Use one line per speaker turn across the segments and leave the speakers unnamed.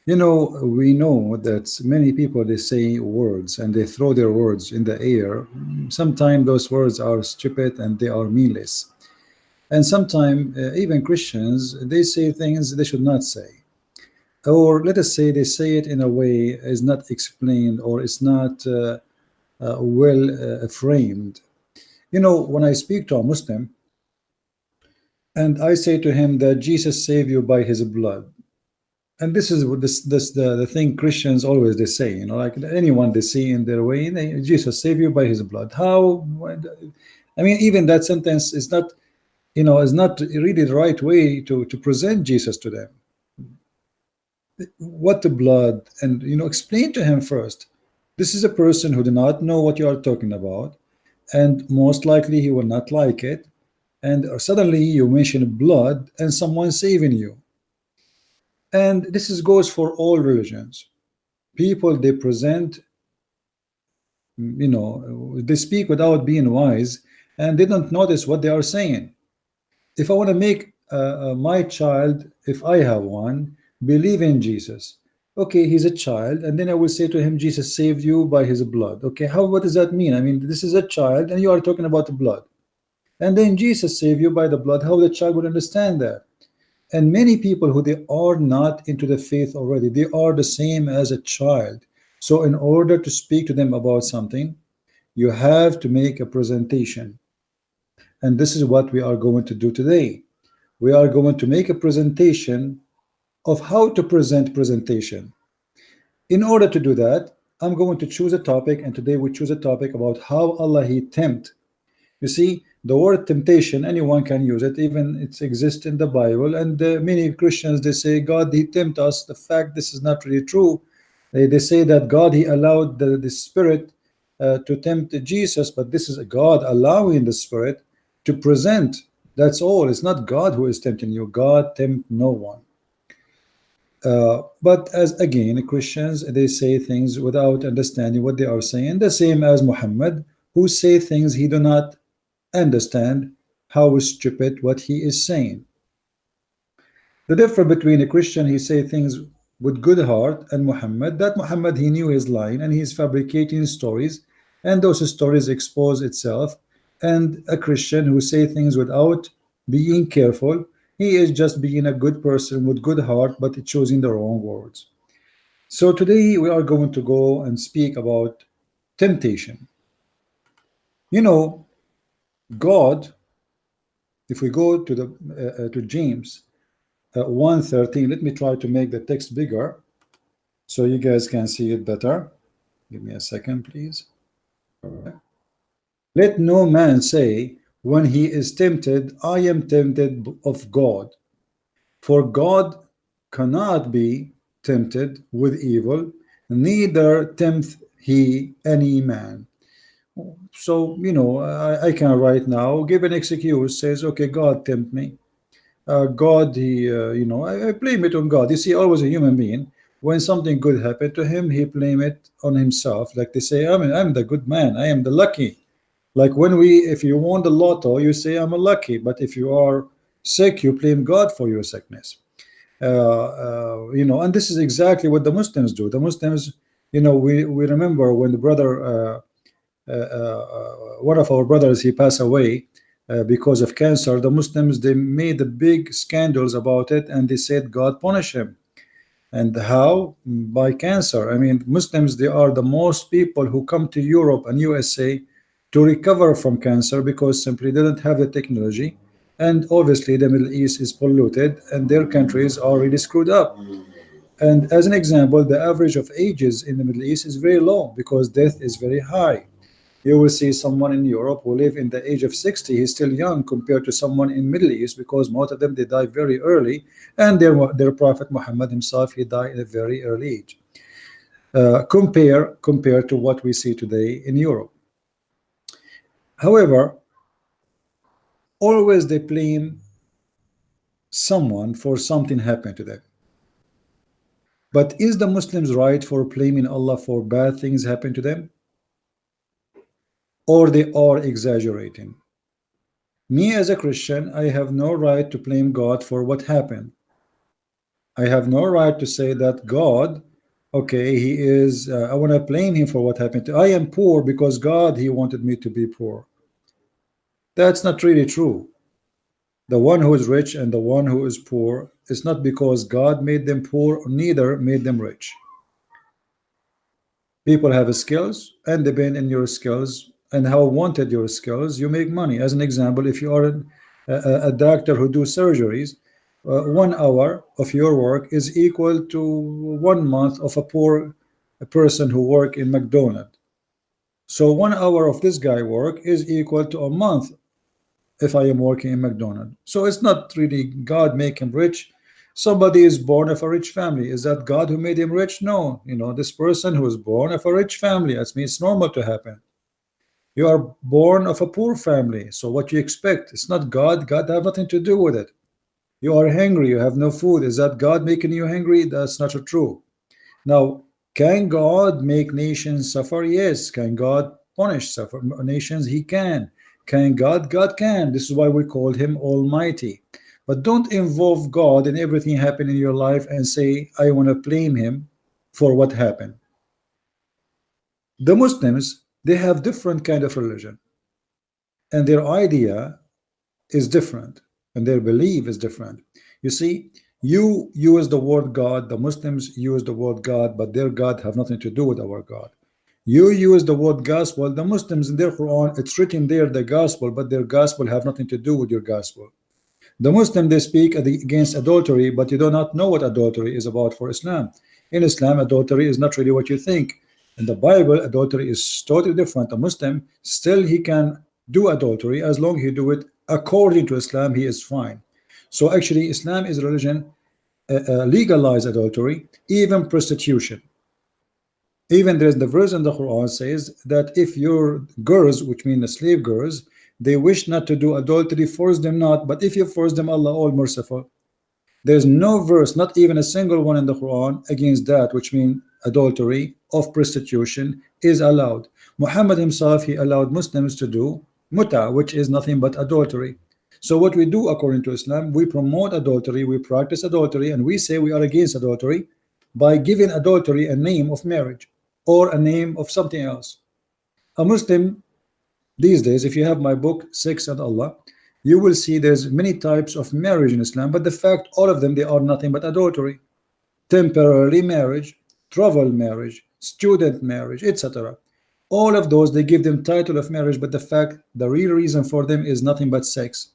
You know, we know that many people they say words and they throw their words in the air. Sometimes those words are stupid and they are meaningless. And sometimes even Christians they say things they should not say. Or let us say they say it in a way is not explained or is not well framed. You know, when I speak to a Muslim and I say to him that Jesus saved you by his blood, and this is what this the thing Christians always they say, you know, like anyone they see in their way, Jesus saved you by his blood. How? I mean, even that sentence is not, you know, is not really the right way to present Jesus to them. What the blood? And you know, explain to him first. This is a person who do not know what you are talking about, and most likely he will not like it. And suddenly you mention blood and someone saving you. And this is goes for all religions. People they present, you know, they speak without being wise, and they don't notice what they are saying. If I want to make my child, if I have one, believe in Jesus, okay, he's a child, and then I will say to him, Jesus saved you by his blood. Okay, how, what does that mean? I mean, this is a child and you are talking about the blood, and then Jesus saved you by the blood. How the child would understand that? And many people who they are not into the faith already, they are the same as a child. So in order to speak to them about something, you have to make a presentation. And this is what we are going to do today. We are going to make a presentation of how to present presentation. In order to do that, I'm going to choose a topic, and today we choose a topic about how Allah He tempt. You see, the word temptation, anyone can use it, even it exists in the Bible. And many Christians they say God He tempt us. The fact this is not really true. They say that God He allowed the spirit to tempt Jesus, but this is God allowing the spirit to present. That's all. It's not God who is tempting you. God tempt no one. But as again, Christians they say things without understanding what they are saying. The same as Muhammad, who say things he do not understand how stupid what he is saying. The difference between a Christian he say things with good heart and Muhammad, that Muhammad he knew his line and he's fabricating stories, and those stories expose itself. And a Christian who say things without being careful, he is just being a good person with good heart but choosing the wrong words. So today we are going to go and speak about temptation. You know, God, if we go to the to James 1:13, let me try to make the text bigger so you guys can see it better. Give me a second, please. Let no man say when he is tempted, I am tempted of God. For God cannot be tempted with evil, neither tempt he any man. So, you know, I can right now give an excuse, says, okay, God tempt me. God, he, you know, I blame it on God. You see, always a human being, when something good happened to him, he blame it on himself. Like they say, I'm the good man. I am the lucky. Like when if you won the lotto, you say, I'm a lucky. But if you are sick, you blame God for your sickness. You know, and this is exactly what the Muslims do. The Muslims, you know, we remember when the brother, one of our brothers, he passed away because of cancer. The Muslims they made the big scandals about it, and they said God punish him. And how? By cancer. I mean, Muslims they are the most people who come to Europe and USA to recover from cancer because simply they don't have the technology, and obviously the Middle East is polluted and their countries are really screwed up. And as an example, the average of ages in the Middle East is very low because death is very high. You will see someone in Europe who live in the age of 60, he's still young compared to someone in Middle East because most of them they die very early, and their Prophet Muhammad himself he died at a very early age. Compare to what we see today in Europe. However, always they blame someone for something happened to them. But is the Muslims right for blaming Allah for bad things happen to them? Or they are exaggerating? Me as a Christian, I have no right to blame God for what happened. I have no right to say that God, okay, he is, I want to blame him for what happened to, I am poor because God, he wanted me to be poor. That's not really true. The one who is rich and the one who is poor, it's not because God made them poor, neither made them rich. People have skills, and depend on your skills and how wanted your skills, you make money. As an example, if you are a doctor who do surgeries, 1 hour of your work is equal to 1 month of a poor person who work in McDonald's. So 1 hour of this guy work is equal to a month if I am working in McDonald's. So it's not really God make him rich. Somebody is born of a rich family. Is that God who made him rich? No. You know, this person who is born of a rich family, that means it's normal to happen. You are born of a poor family. So what you expect? It's not God. God have nothing to do with it. You are hungry. You have no food. Is that God making you hungry? That's not true. Now, can God make nations suffer? Yes. Can God punish suffer nations? He can. Can God? God can. This is why we call him Almighty. But don't involve God in everything happening in your life and say, I want to blame him for what happened. The Muslims, they have different kind of religion, and their idea is different, and their belief is different. You see, you use the word God, the Muslims use the word God, but their God have nothing to do with our God. You use the word gospel, the Muslims in their Quran, it's written there the gospel, but their gospel have nothing to do with your gospel. The Muslim, they speak against adultery, but you do not know what adultery is about for Islam. In Islam, adultery is not really what you think. In the Bible, adultery is totally different. A Muslim, still he can do adultery as long as he do it according to Islam, he is fine. So actually, Islam is a religion legalize adultery, even prostitution. Even there's the verse in the Quran says that if your girls, which mean the slave girls, they wish not to do adultery, force them not, but if you force them, Allah all merciful. There's no verse, not even a single one in the Quran against that, which means adultery of prostitution is allowed. Muhammad himself, he allowed Muslims to do muta, which is nothing but adultery. So what we do according to Islam, we promote adultery, we practice adultery, and we say we are against adultery by giving adultery a name of marriage or a name of something else. A Muslim these days, if you have my book Sex and Allah, you will see there's many types of marriage in Islam, but the fact all of them, they are nothing but adultery. Temporary marriage, travel marriage, student marriage, etc. All of those, they give them title of marriage, but the fact, the real reason for them is nothing but sex.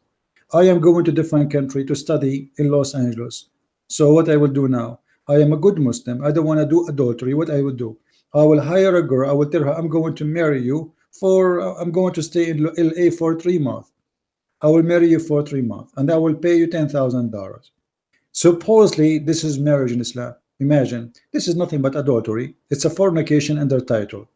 I am going to different country to study in Los Angeles. So what I will do now, I am a good Muslim, I don't want to do adultery. What I will do, I will hire a girl, I will tell her I'm going to marry you for I'm going to stay in LA for 3 months. I will marry you for 3 months and I will pay you $10,000. Supposedly this is marriage in Islam. Imagine, this is nothing but adultery. It's a fornication under title.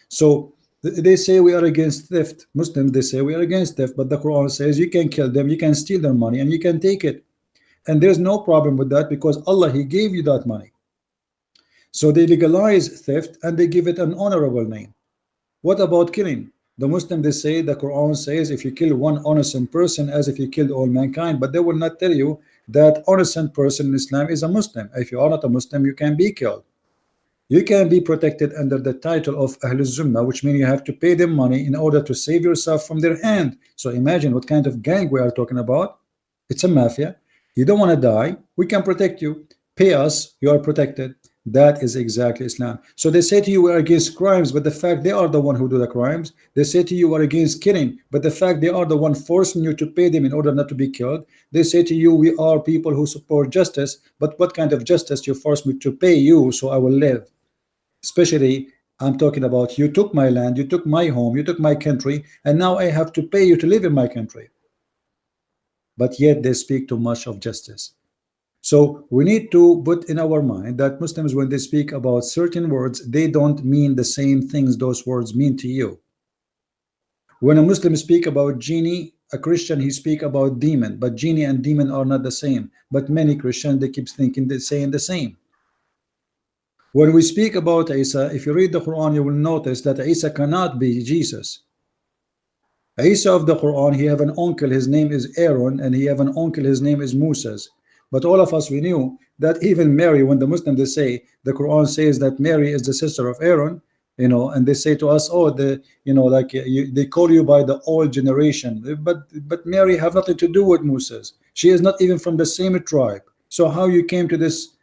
So they say we are against theft. Muslims, they say we are against theft, but the Quran says you can kill them, you can steal their money, and you can take it, and there's no problem with that because Allah, he gave you that money. So they legalize theft and they give it an honorable name. What about killing? The Muslim, they say the Quran says if you kill one innocent person as if you killed all mankind, but they will not tell you that innocent person in Islam is a Muslim. If you are not a Muslim, you can be killed. You can be protected under the title of Ahl Zummah, which means you have to pay them money in order to save yourself from their hand. So imagine what kind of gang we are talking about. It's a mafia. You don't want to die, we can protect you. Pay us, you are protected. That is exactly Islam. So they say to you we are against crimes, but the fact they are the one who do the crimes. They say to you we are against killing, but the fact they are the one forcing you to pay them in order not to be killed. They say to you we are people who support justice, but what kind of justice? You force me to pay you so I will live. Especially I'm talking about you took my land, you took my home, you took my country, and now I have to pay you to live in my country. But yet they speak too much of justice. So we need to put in our mind that Muslims, when they speak about certain words, they don't mean the same things those words mean to you. When a Muslim speak about genie, a Christian, he speak about demon, but genie and demon are not the same. But many Christians, they keep thinking they're saying the same. When we speak about Isa, if you read the Quran, you will notice that Isa cannot be Jesus. Isa of the Quran, he have an uncle, his name is Aaron, and he have an uncle, his name is Moses. But all of us, we knew that even Mary, when the Muslims, they say the Quran says that Mary is the sister of Aaron, and they say to us, oh, like they call you by the old generation, but Mary have nothing to do with Moses. She is not even from the same tribe. So how you came to this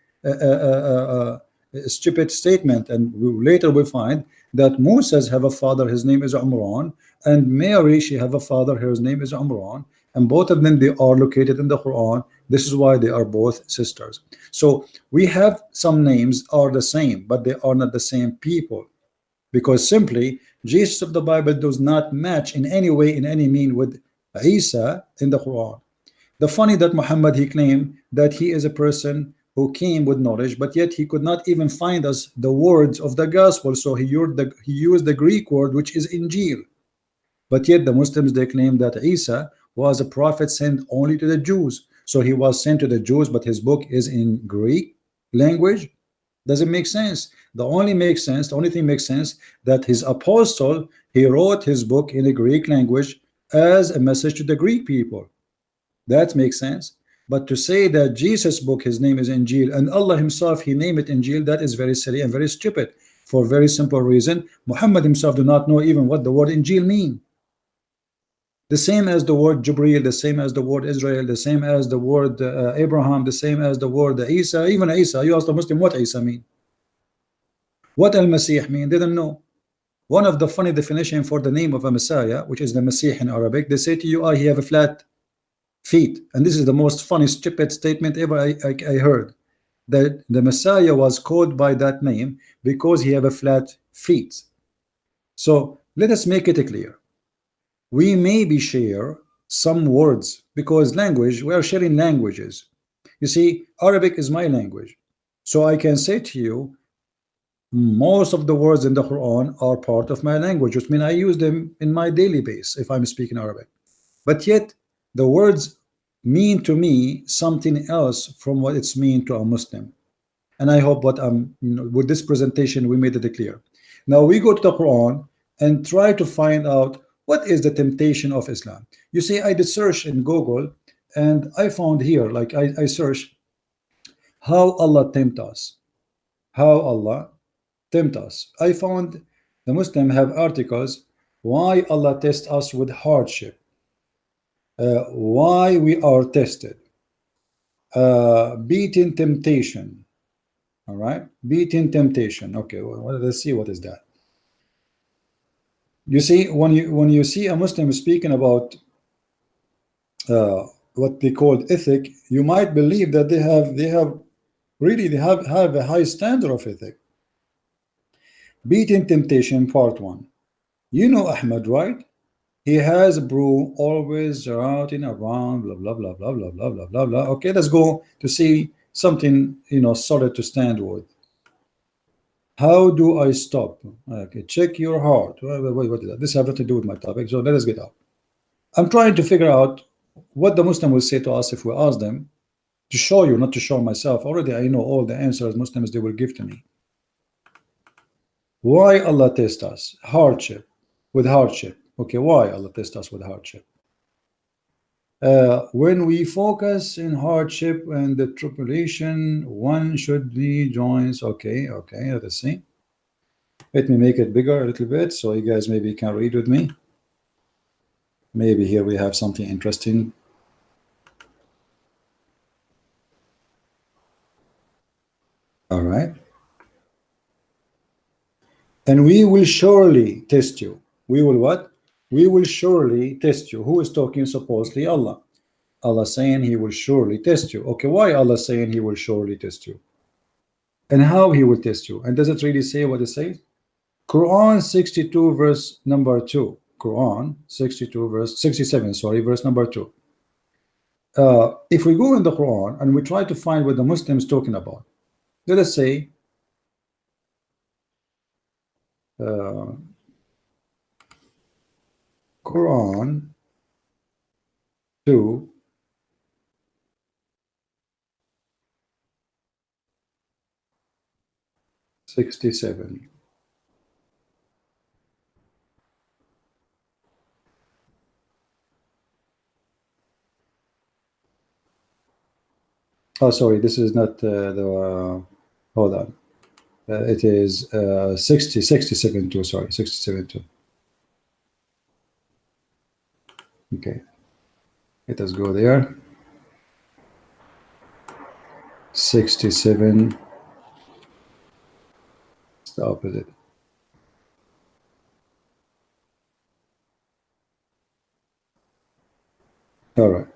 stupid statement? And later we find that Moses have a father, his name is Umran, and Mary, she have a father, his name is Umran, and both of them, they are located in the Quran. This is why they are both sisters. So we have some names are the same, but they are not the same people, because simply Jesus of the Bible does not match in any way, in any mean, with Isa in the Quran. The funny that Muhammad, he claimed that he is a person who came with knowledge, but yet he could not even find us the words of the gospel. So he used the Greek word, which is Injil. But yet the Muslims, they claim that Isa was a prophet sent only to the Jews. So he was sent to the Jews, but his book is in Greek language. Doesn't make sense. The only thing makes sense that his apostle, he wrote his book in the Greek language as a message to the Greek people. That makes sense. But to say that Jesus' book, his name is Injil, and Allah himself, he named it Injil, that is very silly and very stupid, for a very simple reason. Muhammad himself do not know even what the word Injil mean. The same as the word Jibreel, the same as the word Israel, the same as the word Abraham, the same as the word Isa. Even Isa, you ask the Muslim what Isa mean, what Al-Masih mean, they don't know. One of the funny definition for the name of a Messiah, which is the Masih in Arabic, they say to you, he have a flat feet. And this is the most funny, stupid statement ever I heard, that the Messiah was called by that name because he have a flat feet. So let us make it clear. We maybe share some words, because language, we are sharing languages. You see, Arabic is my language, so I can say to you most of the words in the Quran are part of my language, which means I use them in my daily base if I'm speaking Arabic. But yet the words mean to me something else from what it's mean to a Muslim. And I hope what with this presentation we made it clear. Now we go to the Quran and try to find out what is the temptation of Islam. You see, I did search in Google and I found here, like I searched how Allah tempt us. How Allah tempt us. I found the Muslim have articles why Allah tests us with hardship, why we are tested, beating temptation. All right, beating temptation. Okay, well, let's see what is that. You see, when you see a Muslim speaking about what they call ethic, you might believe that they have really have a high standard of ethic. Beating temptation, part 1. You know Ahmed, right? He has a brew always routing around, blah blah blah blah blah blah blah blah blah. Okay, let's go to see something solid to stand with. How do I stop? Okay, check your heart. Wait, what is that? This has nothing to do with my topic, so let us get out. I'm trying to figure out what the Muslim will say to us if we ask them, to show you, not to show myself. Already I know all the answers Muslims they will give to me. Why Allah tests us? Hardship. With hardship. Okay, why Allah tests us with hardship? When we focus in hardship and the tribulation, one should be joins. Okay, let us see. Let me make it bigger a little bit so you guys maybe can read with me. Maybe here we have something interesting. All right. And we will surely test you. We will what? We will surely test you. Who is talking? Supposedly Allah. Allah saying he will surely test you. Okay, why Allah saying he will surely test you? And how he will test you? And does it really say what it says? Quran 62 verse number 2. Quran 62 verse 67, sorry, verse number 2. If we go in the Quran and we try to find what the Muslims talking about, let us say Quran 2 67. Oh, sorry, this is not hold on. It is 67 2. Sorry, 67 2. Okay, let us go there. 67. It's the opposite. All right.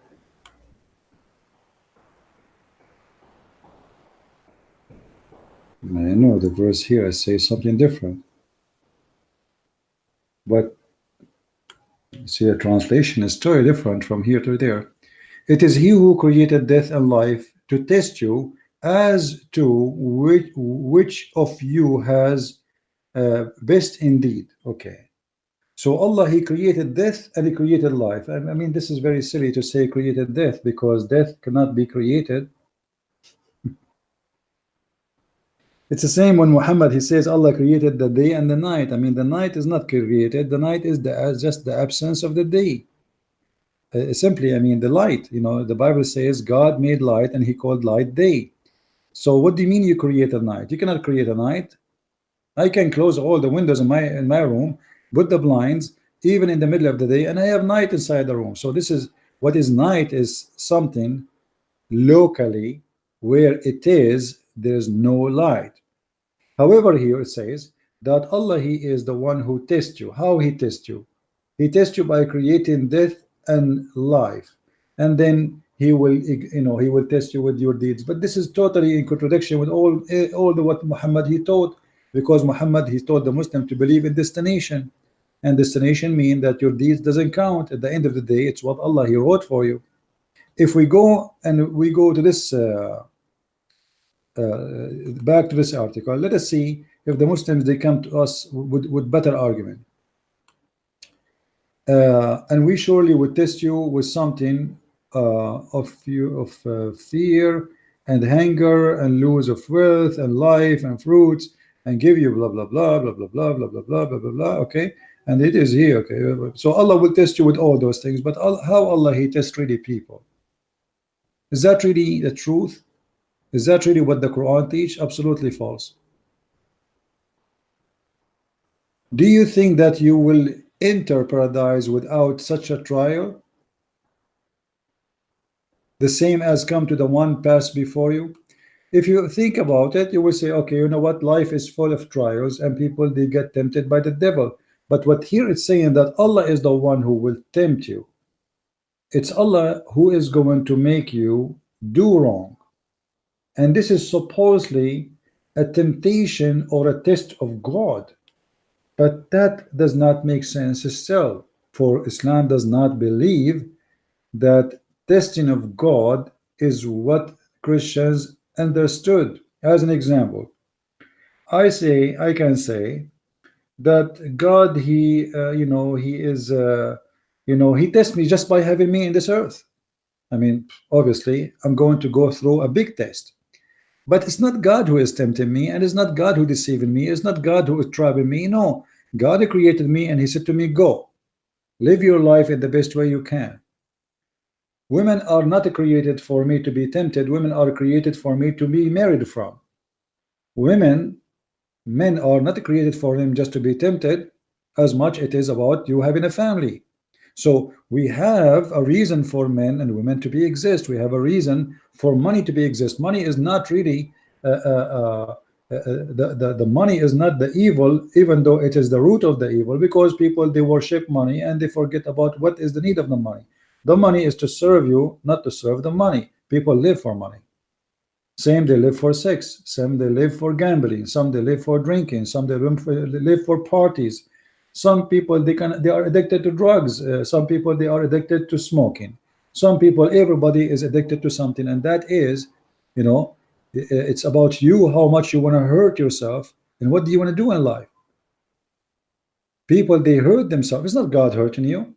I know the verse here says something different, but see, the translation is totally different from here to there. It is he who created death and life to test you as to which of you has best indeed. Okay. So Allah, he created death and he created life. I mean, this is very silly to say created death, because death cannot be created. It's the same when Muhammad, he says Allah created the day and the night. I mean, the night is not created. The night is just the absence of the day. Simply, I mean, the light. You know, the Bible says God made light and he called light day. So what do you mean you create a night? You cannot create a night. I can close all the windows in my room, put the blinds even in the middle of the day, and I have night inside the room. So this is what is night, is something locally where it is, there's no light. However, here it says that Allah, he is the one who tests you. How he tests you? He tests you by creating death and life, and then he will, you know, he will test you with your deeds. But this is totally in contradiction with all the what Muhammad he taught, because Muhammad, he taught the Muslim to believe in destination, and destination mean that your deeds doesn't count. At the end of the day, it's what Allah he wrote for you. If we go to this back to this article, let us see if the Muslims, they come to us with better argument. And we surely would test you with something of fear and hunger and lose of wealth and life and fruits, and give you blah blah blah blah blah blah blah blah blah blah blah blah. Okay, and it is here. Okay, so Allah will test you with all those things, but how Allah he tests really people? Is that really the truth? Is that really what the Quran teach? Absolutely false. Do you think that you will enter paradise without such a trial? The same as come to the one passed before you? If you think about it, you will say, okay, you know what? Life is full of trials and people, they get tempted by the devil. But what here it's saying that Allah is the one who will tempt you. It's Allah who is going to make you do wrong. And this is supposedly a temptation or a test of God. But that does not make sense still, for Islam does not believe that testing of God is what Christians understood. As an example, I can say that God, he you know, he is you know, he tests me just by having me in this earth. I mean, obviously I'm going to go through a big test, but it's not God who is tempting me, and it's not God who deceiving me, it's not God who is trapping me. No, God created me and he said to me, go live your life in the best way you can. Women are not created for me to be tempted. Women are created for me to be married from. Men are not created for them just to be tempted, as much it is about you having a family. So we have a reason for men and women to be exist. We have a reason for money to be exist. Money is not really the money is not the evil, even though it is the root of the evil, because people, they worship money and they forget about what is the need of the money. The money is to serve you, not to serve the money. People live for money. Same, they live for sex. Some they live for gambling. Some they live for drinking. Some they live for parties. Some people, they are addicted to drugs. Some people, they are addicted to smoking. Some people, everybody is addicted to something, and that is, you know, it's about you, how much you want to hurt yourself, and what do you want to do in life. People, they hurt themselves. It's not God hurting you.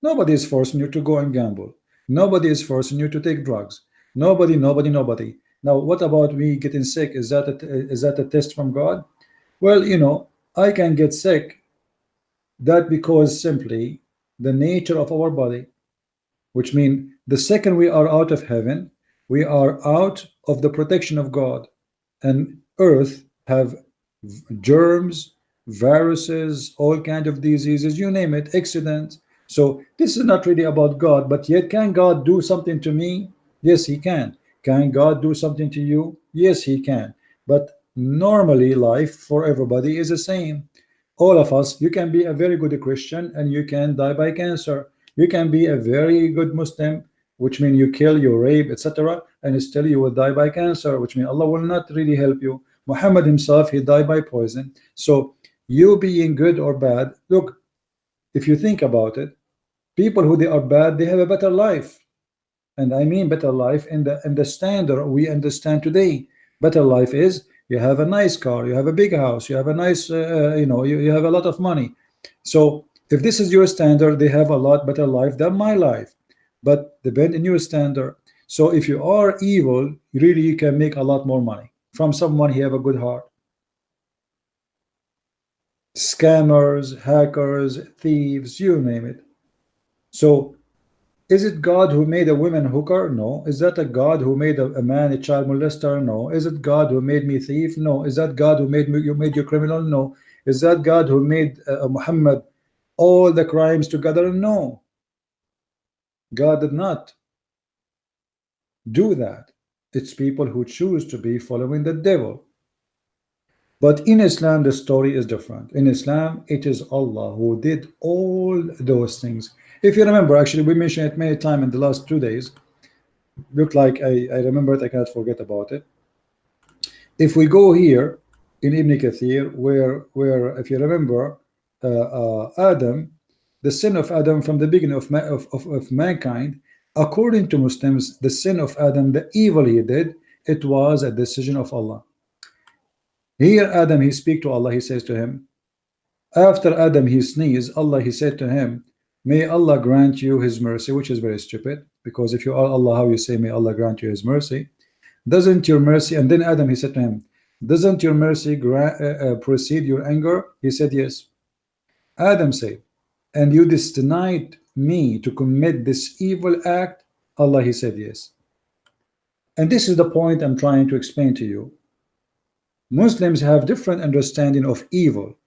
Nobody is forcing you to go and gamble. Nobody is forcing you to take drugs. Nobody. Now, what about me getting sick? Is that a test from God? Well, you know, I can get sick, that because simply the nature of our body, which means the second we are out of heaven, we are out of the protection of God, and earth have germs, viruses, all kind of diseases, you name it, accidents. So this is not really about God, but yet can God do something to me? Yes, he can. Can God do something to you? Yes, he can. But normally life for everybody is the same. All of us, you can be a very good Christian and you can die by cancer. You can be a very good Muslim, which means you kill, you rape, etc., and still you will die by cancer, which means Allah will not really help you. Muhammad himself, he died by poison. So you being good or bad, look, if you think about it, people who they are bad, they have a better life. And I mean better life in the standard we understand today. Better life is you have a nice car, you have a big house, you have a nice you have a lot of money. So if this is your standard, they have a lot better life than my life, but depend on your standard. So if you are evil, really you can make a lot more money from someone who have a good heart. Scammers, hackers, thieves, you name it. So is it God who made a woman hooker? No. Is that a God who made a man a child molester? No. Is it God who made me thief? No. Is that God who made you criminal? No. Is that God who made Muhammad all the crimes together? No. God did not do that. It's people who choose to be following the devil. But in Islam, the story is different. In Islam, it is Allah who did all those things. If you remember, actually, we mentioned it many times in the last 2 days. Look like I remember it, I cannot forget about it. If we go here in Ibn Kathir, where if you remember, Adam, the sin of Adam from the beginning of mankind, according to Muslims, the sin of Adam, the evil he did, it was a decision of Allah. Here Adam, he speak to Allah, he says to him, after Adam he sneezed, Allah, he said to him, may Allah grant you his mercy, which is very stupid, because if you are Allah, how you say may Allah grant you his mercy? Doesn't your mercy, and then Adam, he said to him, doesn't your mercy precede your anger? He said yes. Adam said, and you denied me to commit this evil act? Allah, he said yes. And this is the point I'm trying to explain to you. Muslims have different understanding of evil.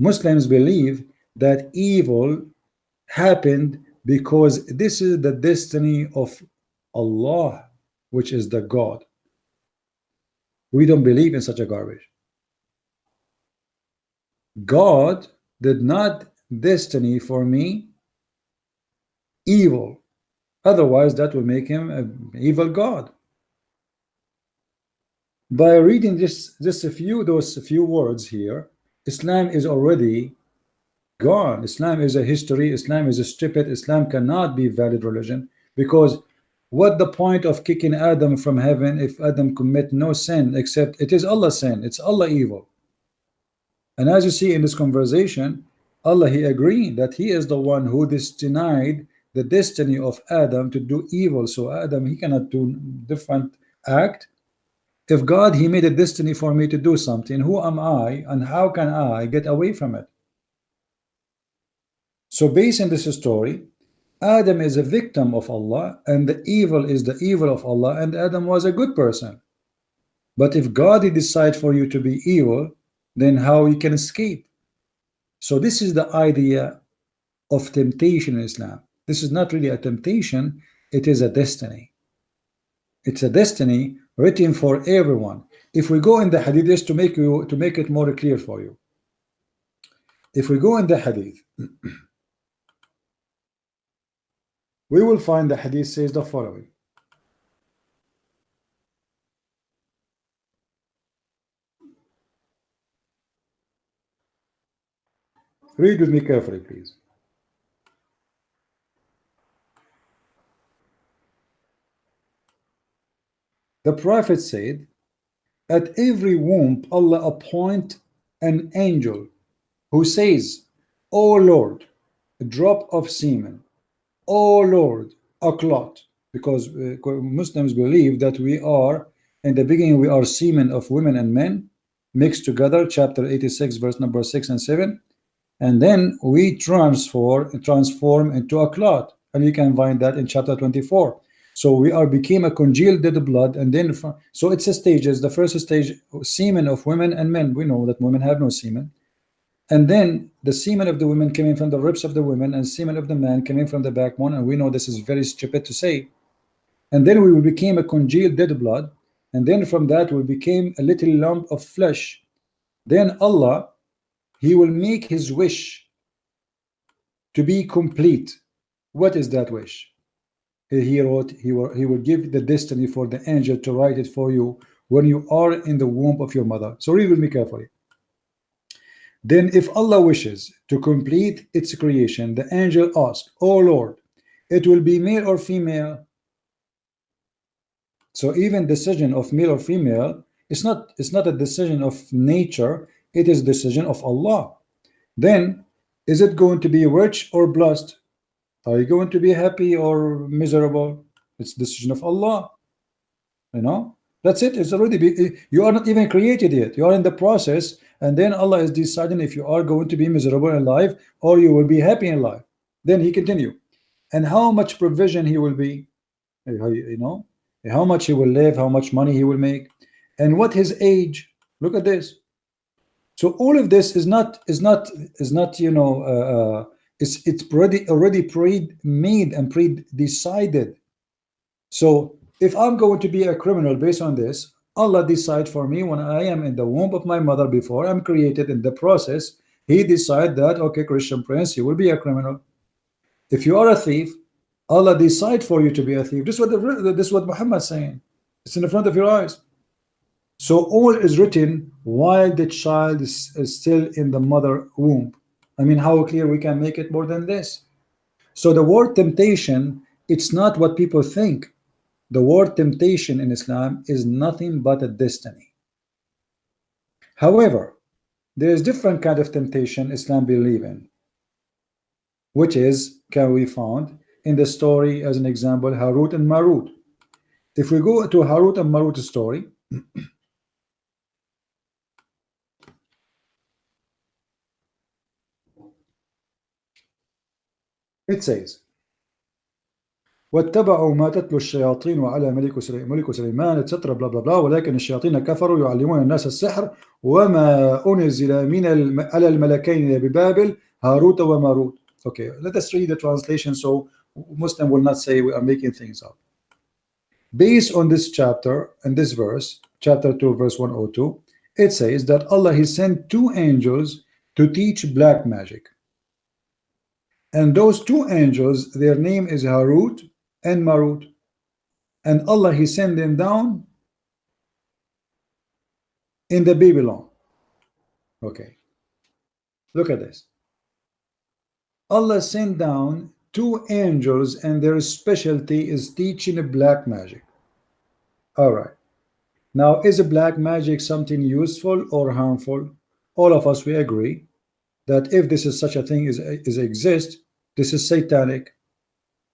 Muslims believe that evil happened because this is the destiny of Allah, which is the God. We don't believe in such a garbage. God did not destiny for me evil. Otherwise, that will make him an evil God. By reading those few words here, Islam is already gone. Islam is a history. Islam is a stupid. Islam cannot be valid religion, because what the point of kicking Adam from heaven if Adam commit no sin except it is Allah's sin, it's Allah evil. And as you see in this conversation, Allah, he agreed that he is the one who denied the destiny of Adam to do evil. So Adam, he cannot do different act. If God, he made a destiny for me to do something, who am I and how can I get away from it? So based on this story, Adam is a victim of Allah, and the evil is the evil of Allah, and Adam was a good person. But if God he decide for you to be evil, then how you can escape? So this is the idea of temptation in Islam. This is not really a temptation, it is a destiny. It's a destiny written for everyone. If we go in the hadith, to make it more clear for you, if we go in the hadith, we will find the hadith says the following. Read with me carefully, please. The Prophet said, at every womb Allah appoint an angel who says, O Lord, a drop of semen, O Lord, a clot, because Muslims believe that we are, in the beginning, we are semen of women and men mixed together, chapter 86, verse number 6 and 7, and then we transform into a clot, and you can find that in chapter 24. So we are became a congealed dead blood, and then so it's a stages. The first stage, semen of women and men. We know that women have no semen, and then the semen of the women coming from the ribs of the women, and semen of the man coming from the backbone. And we know this is very stupid to say. And then we became a congealed dead blood, and then from that we became a little lump of flesh. Then Allah, He will make His wish to be complete. What is that wish? He wrote, he will give the destiny for the angel to write it for you when you are in the womb of your mother. So read with me carefully. Then if Allah wishes to complete its creation, the angel asks, "Oh Lord, it will be male or female?" So even decision of male or female, it's not a decision of nature, it is decision of Allah. Then is it going to be rich or blessed? Are you going to be happy or miserable? It's decision of Allah. You know, that's it. It's already you are not even created yet. You are in the process, and then Allah is deciding if you are going to be miserable in life or you will be happy in life. Then He continue, and how much provision He will be, you know, how much He will live, how much money He will make, and what His age. Look at this. So all of this is not you know it's already pre-made and pre-decided. So if I'm going to be a criminal based on this, Allah decide for me when I am in the womb of my mother, before I'm created in the process. He decide that, okay, Christian Prince, you will be a criminal. If you are a thief, Allah decide for you to be a thief. This is what Muhammad saying. It's in the front of your eyes. So all is written while the child is still in the mother womb. I mean, how clear we can make it more than this? So the word temptation, it's not what people think. The word temptation in Islam is nothing but a destiny. However, there is different kind of temptation Islam believe in, which is can be found in the story, as an example, Harut and Marut. If we go to Harut and Marut story, it says, واتبعوا ما تتلو الشياطين على ملك سليمان etc blah blah blah ولكن الشياطين كفروا يعلمون الناس السحر وما أنزل على الملكين ببابل هاروت وماروت. Okay, let us read the translation so Muslim will not say we are making things up. Based on this chapter and this verse, chapter 2 verse 102, it says that Allah He sent two angels to teach black magic, and those two angels, their name is Harut and Marut, and Allah He sent them down in the Babylon. Okay, look at this. Allah sent down two angels, and their specialty is teaching black magic. All right, now is black magic something useful or harmful? All of us we agree that if this is such a thing is exist, this is satanic.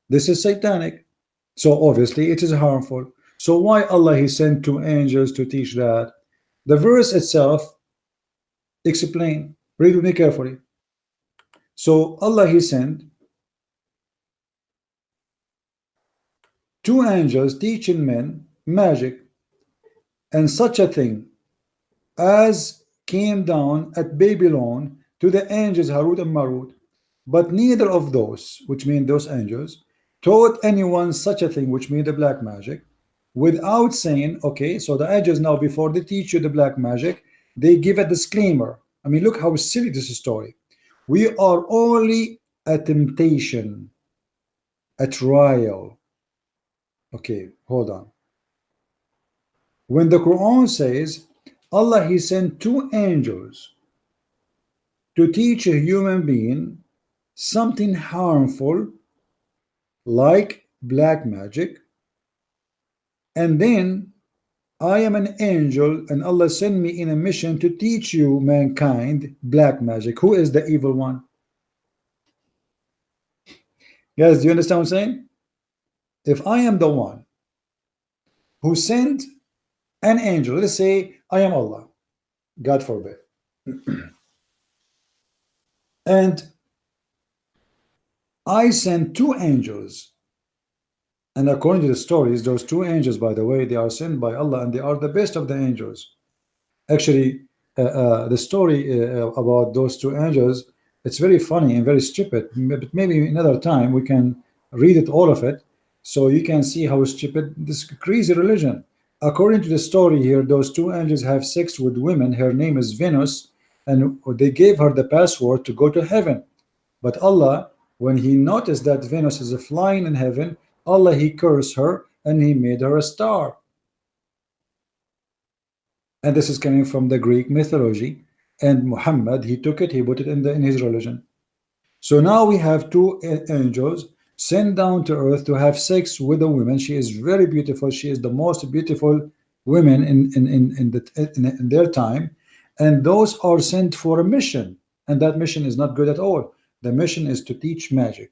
This is satanic. So obviously it is harmful. So why Allah He sent two angels to teach that? The verse itself explain. Read with me carefully. So Allah He sent two angels teaching men magic, and such a thing as came down at Babylon to the angels Harut and Marut, but neither of those, which mean those angels, taught anyone such a thing, which mean the black magic, without saying, okay, so the angels now before they teach you the black magic, they give a disclaimer. I mean, look how silly this story. We are only a temptation, a trial. Okay, hold on. When the Quran says Allah He sent two angels to teach a human being something harmful like black magic, and then I am an angel and Allah sent me in a mission to teach you mankind black magic. Who is the evil one? Guys, do you understand what I'm saying? If I am the one who sent an angel, let's say I am Allah, God forbid, and I sent two angels And according to the stories, those two angels, by the way, they are sent by Allah and they are the best of the angels. Actually, the story about those two angels, it's very funny and very stupid. But maybe another time we can read it, all of it, so you can see how stupid this crazy religion. According to the story here, those two angels have sex with women. Her name is Venus, and they gave her the password to go to heaven. But Allah, when he noticed that Venus is flying in heaven, Allah, he cursed her and he made her a star. And this is coming from the Greek mythology. And Muhammad, he took it, he put it in his religion. So now we have two angels sent down to earth to have sex with a woman. She is very beautiful. She is the most beautiful women in their time. And those are sent for a mission. And that mission is not good at all. The mission is to teach magic.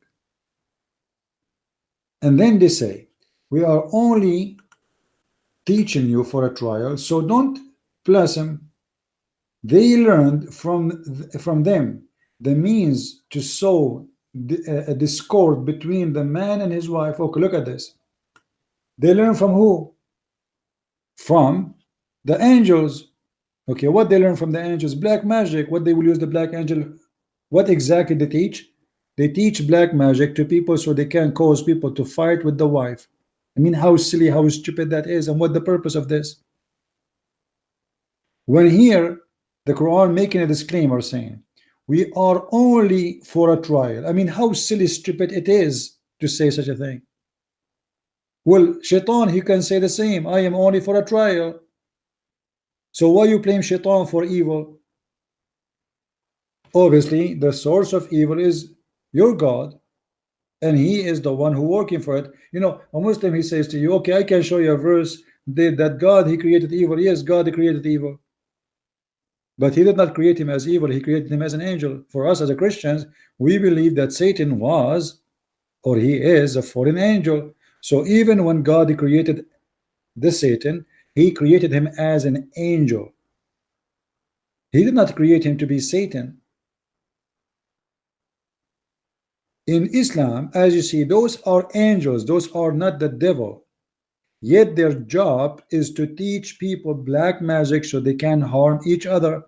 And then they say, we are only teaching you for a trial, so don't bless them. They learned from them the means to sow a discord between the man and his wife. Okay, look at this. They learn from who? From the angels. Okay, what they learn from the angels? Black magic. What they will use the black angel? What exactly they teach? They teach black magic to people so they can cause people to fight with the wife. I mean, how silly, how stupid that is, and what the purpose of this? When here the Quran making a disclaimer saying we are only for a trial. I mean, how silly, stupid it is to say such a thing. Well, Shaitan, he can say the same. I am only for a trial. So why you blame Shaitan for evil? Obviously, the source of evil is your God, and he is the one who working for it. You know, a Muslim, he says to you, okay, I can show you a verse that God, he created evil. Yes, God, he created evil. But he did not create him as evil, he created him as an angel. For us as a Christians, we believe that Satan was, or he is, a fallen angel. So even when God created the Satan, he created him as an angel. He did not create him to be Satan. In Islam, as you see, those are angels, those are not the devil. Yet their job is to teach people black magic so they can harm each other.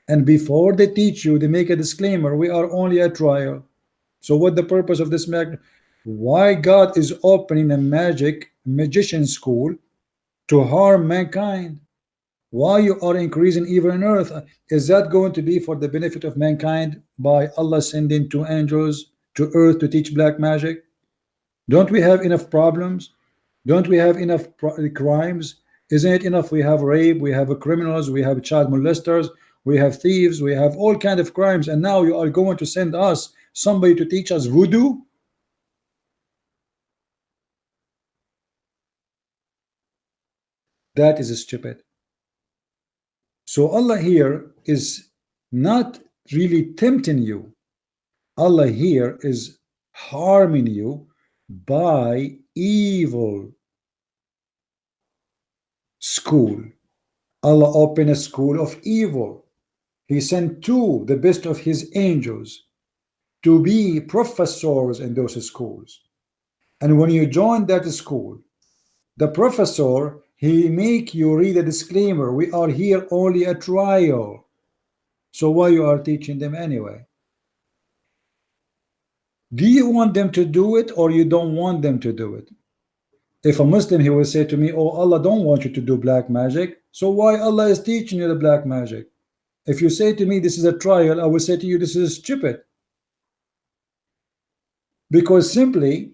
And before they teach you, they make a disclaimer, we are only a trial. So what the purpose of this why God is opening a magician school to harm mankind? Why you are increasing evil on earth? Is that going to be for the benefit of mankind by Allah sending two angels to earth to teach black magic? Don't we have enough problems? Don't we have enough crimes? Isn't it enough we have rape, we have criminals, we have child molesters, we have thieves, we have all kind of crimes, and now you are going to send us somebody to teach us voodoo? That is stupid. So Allah here is not really tempting you. Allah here is harming you by evil school. Allah opened a school of evil. He sent two, the best of his angels, to be professors in those schools. And when you join that school, the professor, he make you read a disclaimer, we are here only a trial. So why you are teaching them anyway? Do you want them to do it or you don't want them to do it? If a Muslim, he will say to me, oh, Allah don't want you to do black magic, so why Allah is teaching you the black magic? If you say to me this is a trial, I will say to you this is stupid. Because simply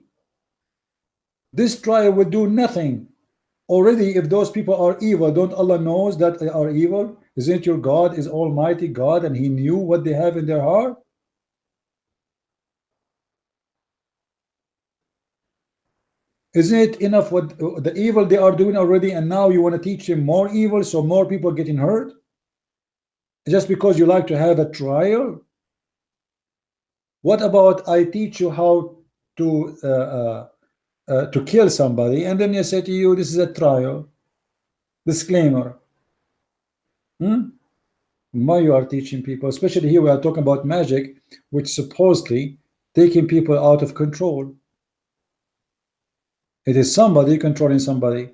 this trial will do nothing. Already if those people are evil, don't Allah knows that they are evil? Isn't your God is Almighty God and he knew what they have in their heart? Isn't it enough what the evil they are doing already, and now you want to teach them more evil so more people getting hurt? Just because you like to have a trial? What about I teach you how to kill somebody, and then I say to you this is a trial? Disclaimer. Why you are teaching people, especially here we are talking about magic, which supposedly taking people out of control. It is somebody controlling somebody.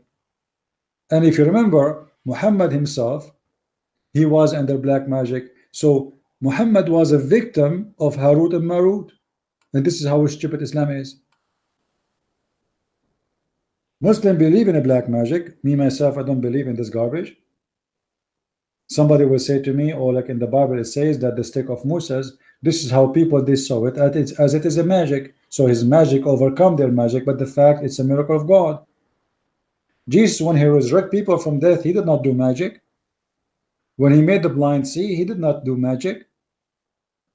And if you remember, Muhammad himself, he was under black magic. So Muhammad was a victim of Harut and Marut. And this is how stupid Islam is. Muslims believe in a black magic. Me, myself, I don't believe in this garbage. Somebody will say to me, or like in the Bible, it says that the stick of Moses, this is how people they saw it as it is a magic. So his magic overcome their magic, but the fact it's a miracle of God. Jesus, when he resurrected people from death, he did not do magic. When he made the blind see, he did not do magic.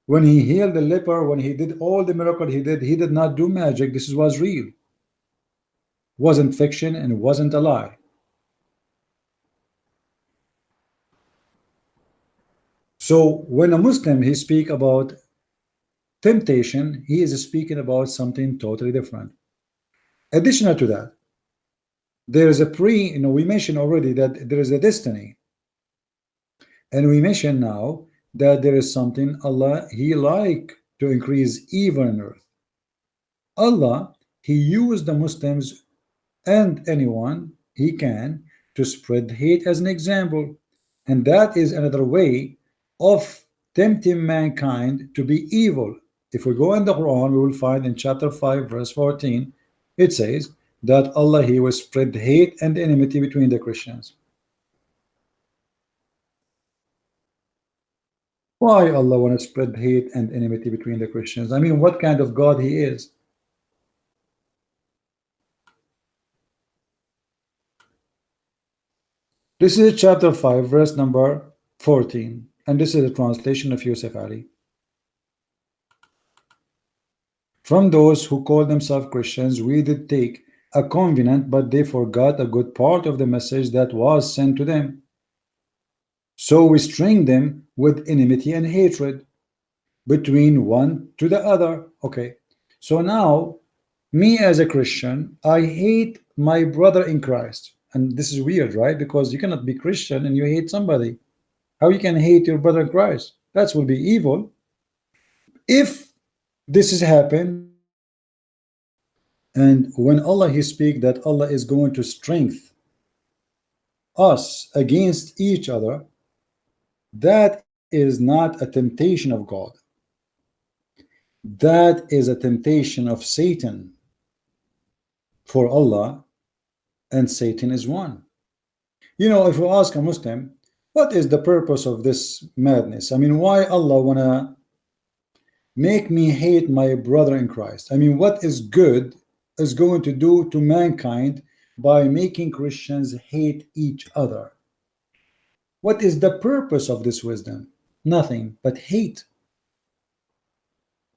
When he healed the leper, when he did all the miracle he did not do magic. This was real. Wasn't fiction and wasn't a lie. So when a Muslim he speak about temptation, he is speaking about something totally different. Additional to that, there is a we mentioned already that there is a destiny, and we mentioned now that there is something Allah he like to increase evil on earth. Allah he used the Muslims and anyone he can to spread hate as an example, and that is another way of tempting mankind to be evil. If we go in the Quran, we will find in chapter 5 verse 14 it says that Allah he will spread hate and enmity between the Christians. Why Allah want to spread hate and enmity between the Christians? I mean, what kind of God he is? This is chapter 5 verse number 14, and this is a translation of Yusuf Ali. From those who call themselves Christians, we did take a covenant, but they forgot a good part of the message that was sent to them. So we string them with enmity and hatred between one to the other. Okay, so now me as a Christian, I hate my brother in Christ. And this is weird, right? Because you cannot be Christian and you hate somebody. How you can hate your brother in Christ? That will be evil. If this has happened, and when Allah he speak that Allah is going to strengthen us against each other, that is not a temptation of God. That is a temptation of Satan. For Allah and Satan is one. You know, if you ask a Muslim, what is the purpose of this madness? I mean, why Allah wanna make me hate my brother in Christ? I mean, what is good is going to do to mankind by making Christians hate each other? What is the purpose of this wisdom? Nothing but hate.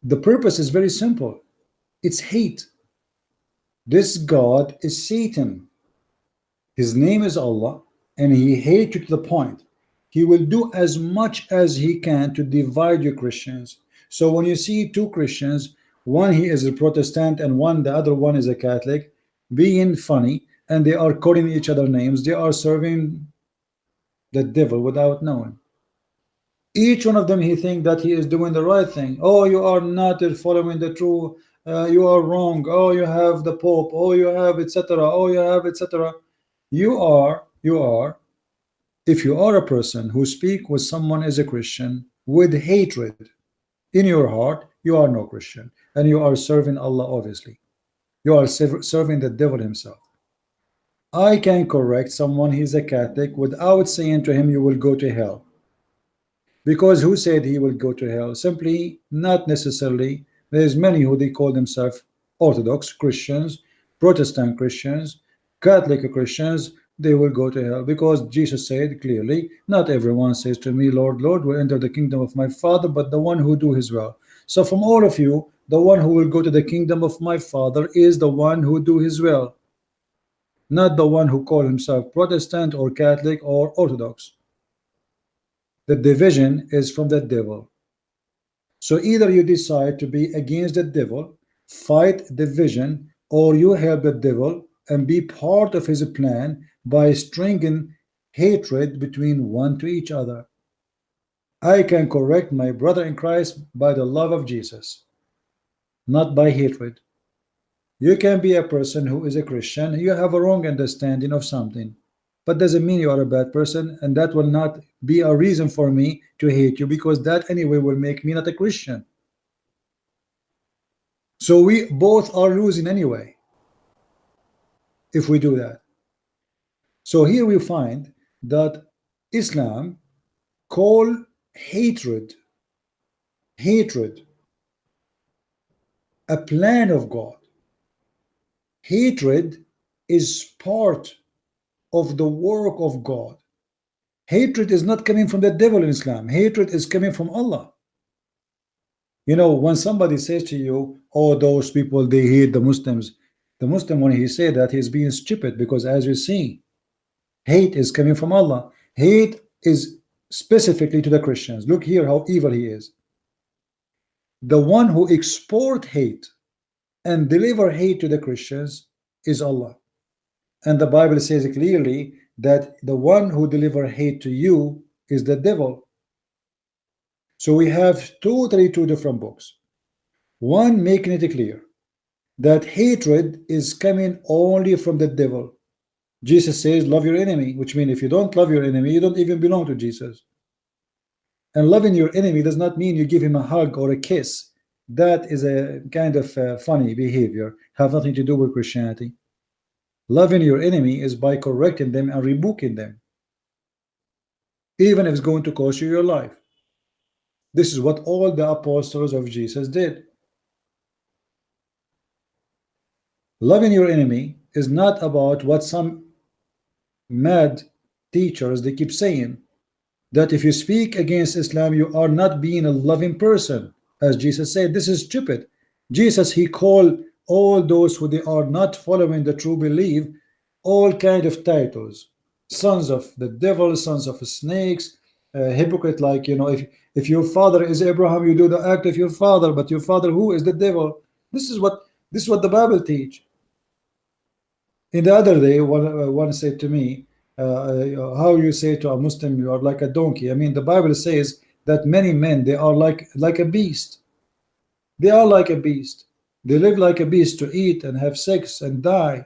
The purpose is very simple. It's hate. This God is Satan. His name is Allah, and he hates you to the point. He will do as much as he can to divide you Christians. So when you see two Christians, one he is a Protestant and the other one is a Catholic, being funny, and they are calling each other names, they are serving the devil without knowing. Each one of them he think that he is doing the right thing. Oh, you are not following the true, you are wrong. Oh, you have the Pope. Oh, you have etc. Oh, you have etc. You are, if you are a person who speak with someone as a Christian with hatred in your heart, you are no Christian, and you are serving Allah. Obviously, you are serving the devil himself. I can correct someone he's a Catholic without saying to him you will go to hell, because who said he will go to hell? Simply, not necessarily. There's many who they call themselves Orthodox Christians, Protestant Christians, Catholic Christians. They will go to hell because Jesus said clearly, not everyone says to me, Lord, Lord, will enter the kingdom of my Father, but the one who do his will. So from all of you, the one who will go to the kingdom of my Father is the one who do his will, not the one who call himself Protestant or Catholic or Orthodox. The division is from the devil. So either you decide to be against the devil, fight division, or you help the devil and be part of his plan by stringing hatred between one to each other. I can correct my brother in Christ by the love of Jesus, not by hatred. You can be a person who is a Christian, you have a wrong understanding of something, but doesn't mean you are a bad person, and that will not be a reason for me to hate you, because that anyway will make me not a Christian. So we both are losing anyway if we do that. So here we find that Islam call hatred a plan of God. Hatred is part of the work of God. Hatred is not coming from the devil in Islam. Hatred is coming from Allah. You know, when somebody says to you, oh, those people, they hate the Muslims, the Muslim, when he say that, he's being stupid, because as you see, hate is coming from Allah. Hate is specifically to the Christians. Look here how evil he is. The one who export hate and deliver hate to the Christians is Allah. And the Bible says clearly that the one who deliver hate to you is the devil. So we have totally two different books. One making it clear that hatred is coming only from the devil. Jesus says, love your enemy, which means if you don't love your enemy, you don't even belong to Jesus. And loving your enemy does not mean you give him a hug or a kiss. That is a kind of funny behavior, have nothing to do with Christianity. Loving your enemy is by correcting them and rebuking them, even if it's going to cost you your life. This is what all the apostles of Jesus did. Loving your enemy is not about what some mad teachers they keep saying, that if you speak against Islam you are not being a loving person, as Jesus said. This is stupid. Jesus, he called all those who they are not following the true belief all kind of titles: sons of the devil, sons of snakes, hypocrite. Like, you know, if your father is Abraham, you do the act of your father, but your father who is the devil. This is what the Bible teach. In the other day, one said to me, how you say to a Muslim you are like a donkey. I mean, the Bible says that many men, they are like a beast. They are like a beast. They live like a beast, to eat and have sex and die.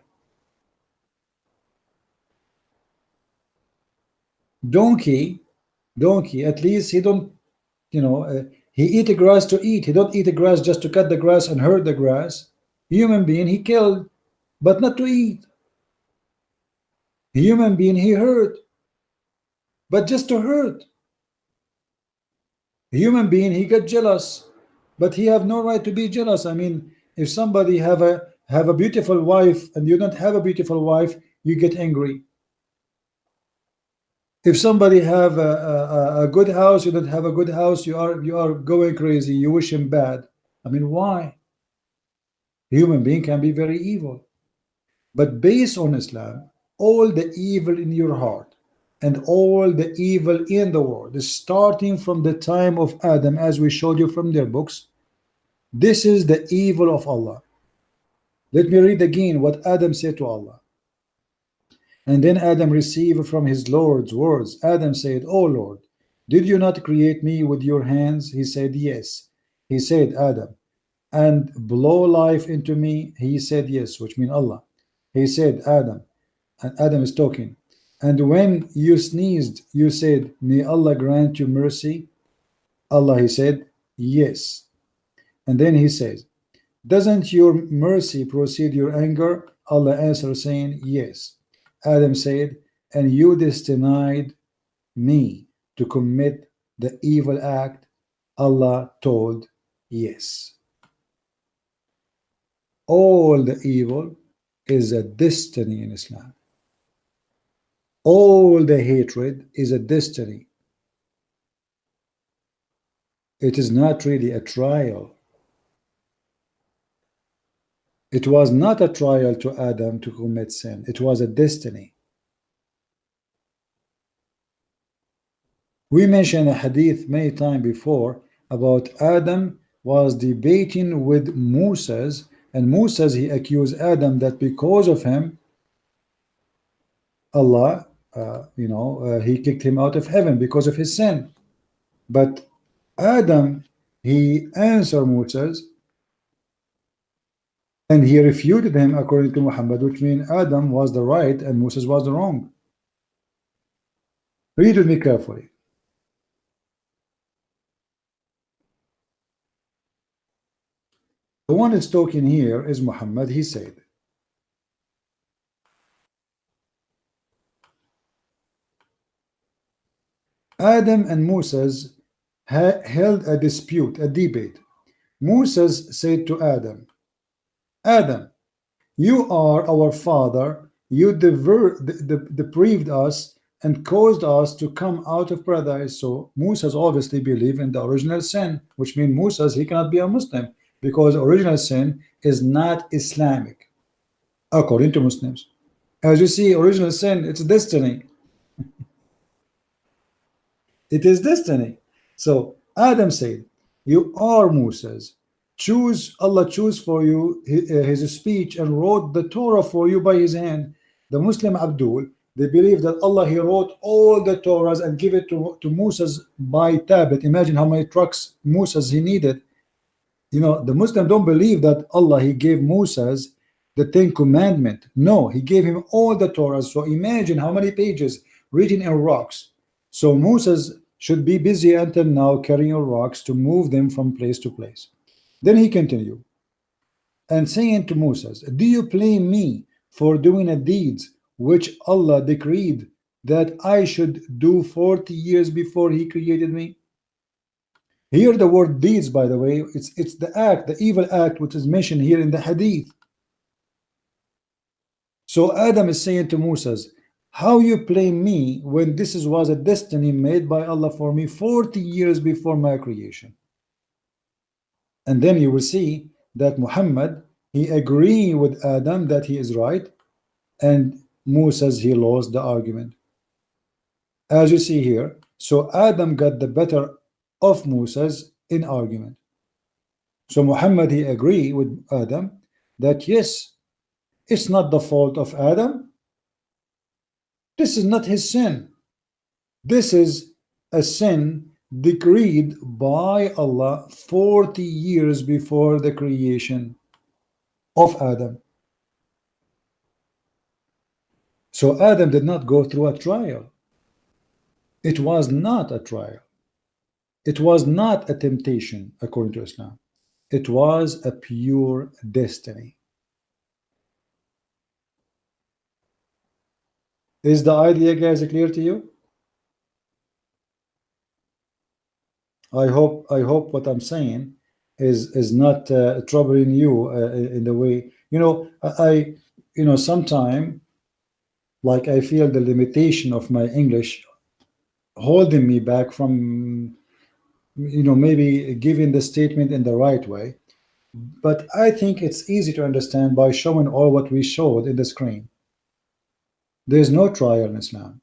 Donkey, at least he don't, you know, he eat the grass to eat. He don't eat the grass just to cut the grass and hurt the grass. Human being he killed, but not to eat. Human being he hurt, but just to hurt. Human being he got jealous, but he have no right to be jealous. I mean, if somebody have a beautiful wife and you don't have a beautiful wife, you get angry. If somebody have a good house, you don't have a good house, you are going crazy, you wish him bad. I mean, why? Human being can be very evil, but based on Islam, all the evil in your heart and all the evil in the world is starting from the time of Adam, as we showed you from their books. This is the evil of Allah. Let me read again what Adam said to Allah. And then Adam received from his Lord's words. Adam said, "O Lord, did you not create me with your hands?" He said, "Yes." He said, Adam, "and blow life into me?" He said, "Yes," which means Allah. He said, Adam, and Adam is talking, "and when you sneezed, you said, may Allah grant you mercy?" Allah, he said, "Yes." And then he says, "Doesn't your mercy precede your anger?" Allah answered saying, "Yes." Adam said, "And you destined me to commit the evil act?" Allah told, "Yes." All the evil is a destiny in Islam. All the hatred is a destiny. It is not really a trial. It was not a trial to Adam to commit sin. It was a destiny. We mentioned a hadith many times before about Adam was debating with Moses, and Moses, he accused Adam that because of him, Allah, he kicked him out of heaven because of his sin. But Adam, he answered Moses, And he refuted him according to Muhammad, which means Adam was the right and Moses was the wrong. Read with me carefully. The one that's talking here is Muhammad. He said, Adam and Moses held a dispute, a debate. Moses said to Adam, Adam, you are our father. You deprived us and caused us to come out of paradise. So Moses obviously believed in the original sin, which means Moses, he cannot be a Muslim because original sin is not Islamic, according to Muslims. As you see, original sin, it's destiny. It is destiny. So Adam said, you are Moses. Allah choose for you his speech and wrote the Torah for you by his hand. The Muslim Abdul, they believe that Allah, he wrote all the Torahs and give it to Moses by tablet. Imagine how many trucks Moses he needed. You know, the Muslim don't believe that Allah, he gave Moses the 10 commandment. No, he gave him all the Torahs. So imagine how many pages written in rocks. So Moses should be busy until now carrying rocks to move them from place to place. Then he continued and saying to Moses, do you blame me for doing a deeds which Allah decreed that I should do 40 years before he created me? Here the word deeds, by the way, it's the act, the evil act which is mentioned here in the hadith. So Adam is saying to Moses, how you blame me when this was a destiny made by Allah for me 40 years before my creation? And then you will see that Muhammad, he agreed with Adam that he is right, and Moses, he lost the argument. As you see here, so Adam got the better of Moses in argument. So Muhammad, he agreed with Adam that yes, it's not the fault of Adam. This is not his sin. This is a sin decreed by Allah 40 years before the creation of Adam. So Adam did not go through a trial. It was not a trial. It was not a temptation according to Islam. It was a pure destiny. Is the idea, guys, clear to you? I hope what I'm saying is not troubling you in the way, you know, I sometime like I feel the limitation of my English holding me back from maybe giving the statement in the right way, but I think it's easy to understand by showing all what we showed in the screen. There is no trial in Islam.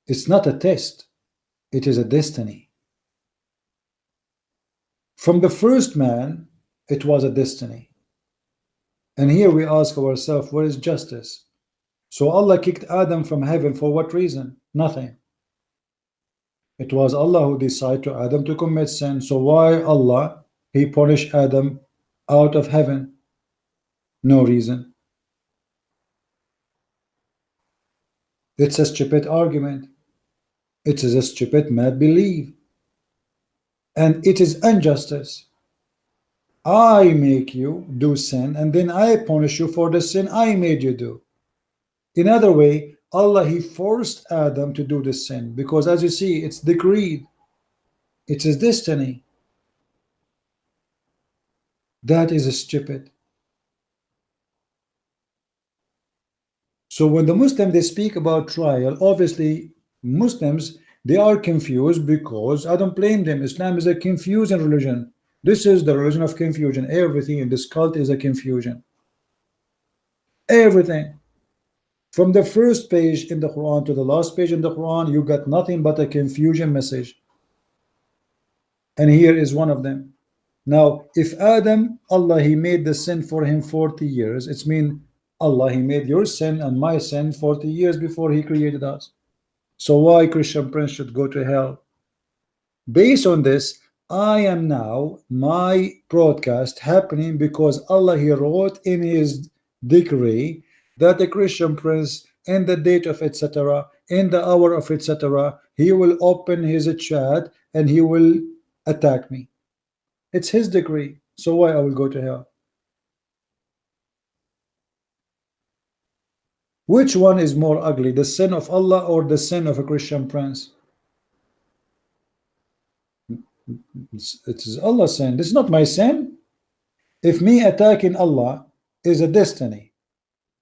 It's not a test. It is a destiny. From the first man, it was a destiny. And here we ask ourselves, where is justice? So Allah kicked Adam from heaven for what reason? Nothing. It was Allah who decided to Adam to commit sin. So why Allah, he punished Adam out of heaven? No reason. It's a stupid argument. It is a stupid mad belief. And it is injustice. I make you do sin and then I punish you for the sin I made you do. In other way, Allah, he forced Adam to do this sin because as you see, it's decreed. It's his destiny. That is stupid. So when the Muslims, they speak about trial, obviously Muslims, they are confused because I don't blame them. Islam is a confusing religion. This is the religion of confusion. Everything in this cult is a confusion. Everything. From the first page in the Quran to the last page in the Quran, you got nothing but a confusion message. And here is one of them. Now, if Adam, Allah, he made the sin for him 40 years, it's mean Allah, he made your sin and my sin 40 years before he created us. So why Christian Prince should go to hell? Based on this, I am now, my broadcast happening because Allah, He wrote in His decree that the Christian prince in the date of etc., in the hour of etc., he will open his chat and he will attack me. It's his decree. So why I will go to hell? Which one is more ugly, the sin of Allah or the sin of a Christian prince? It is Allah's sin. This is not my sin. If me attacking Allah is a destiny,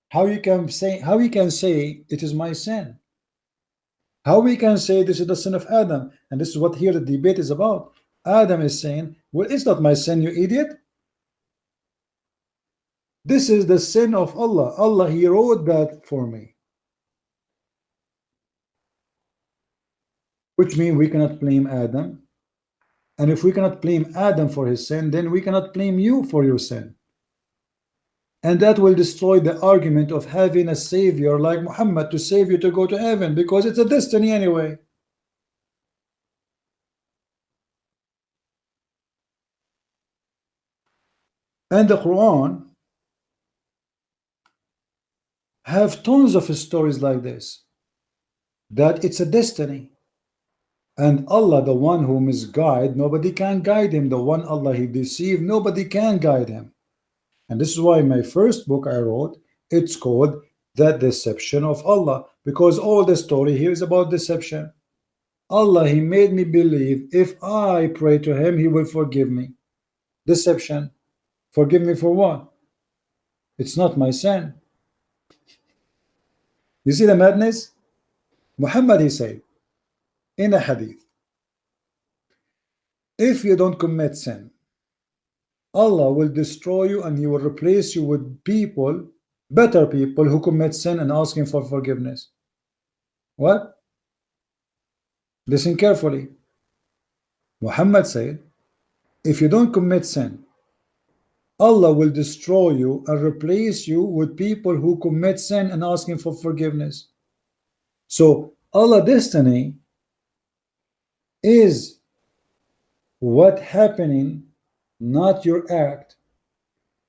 how you can say it is my sin? How we can say this is the sin of Adam? And this is what here the debate is about. Adam is saying, well, it's not my sin, you idiot. This is the sin of Allah. Allah, He wrote that for me. Which means we cannot blame Adam. And if we cannot blame Adam for his sin, then we cannot blame you for your sin. And that will destroy the argument of having a savior like Muhammad to save you to go to heaven, because it's a destiny anyway. And the Quran have tons of stories like this, that it's a destiny. And Allah, the one who misguide, nobody can guide him. The one Allah He deceived, nobody can guide him. And this is why my first book I wrote, it's called The Deception of Allah, because all the story here is about deception. Allah, He made me believe if I pray to Him, He will forgive me. Deception. Forgive me for what? It's not my sin. You see the madness? Muhammad, he said in a hadith, if you don't commit sin, Allah will destroy you and He will replace you with people, better people who commit sin and asking for forgiveness. What? Listen carefully. Muhammad said, if you don't commit sin, Allah will destroy you and replace you with people who commit sin and asking for forgiveness. So Allah's destiny is what happening, not your act.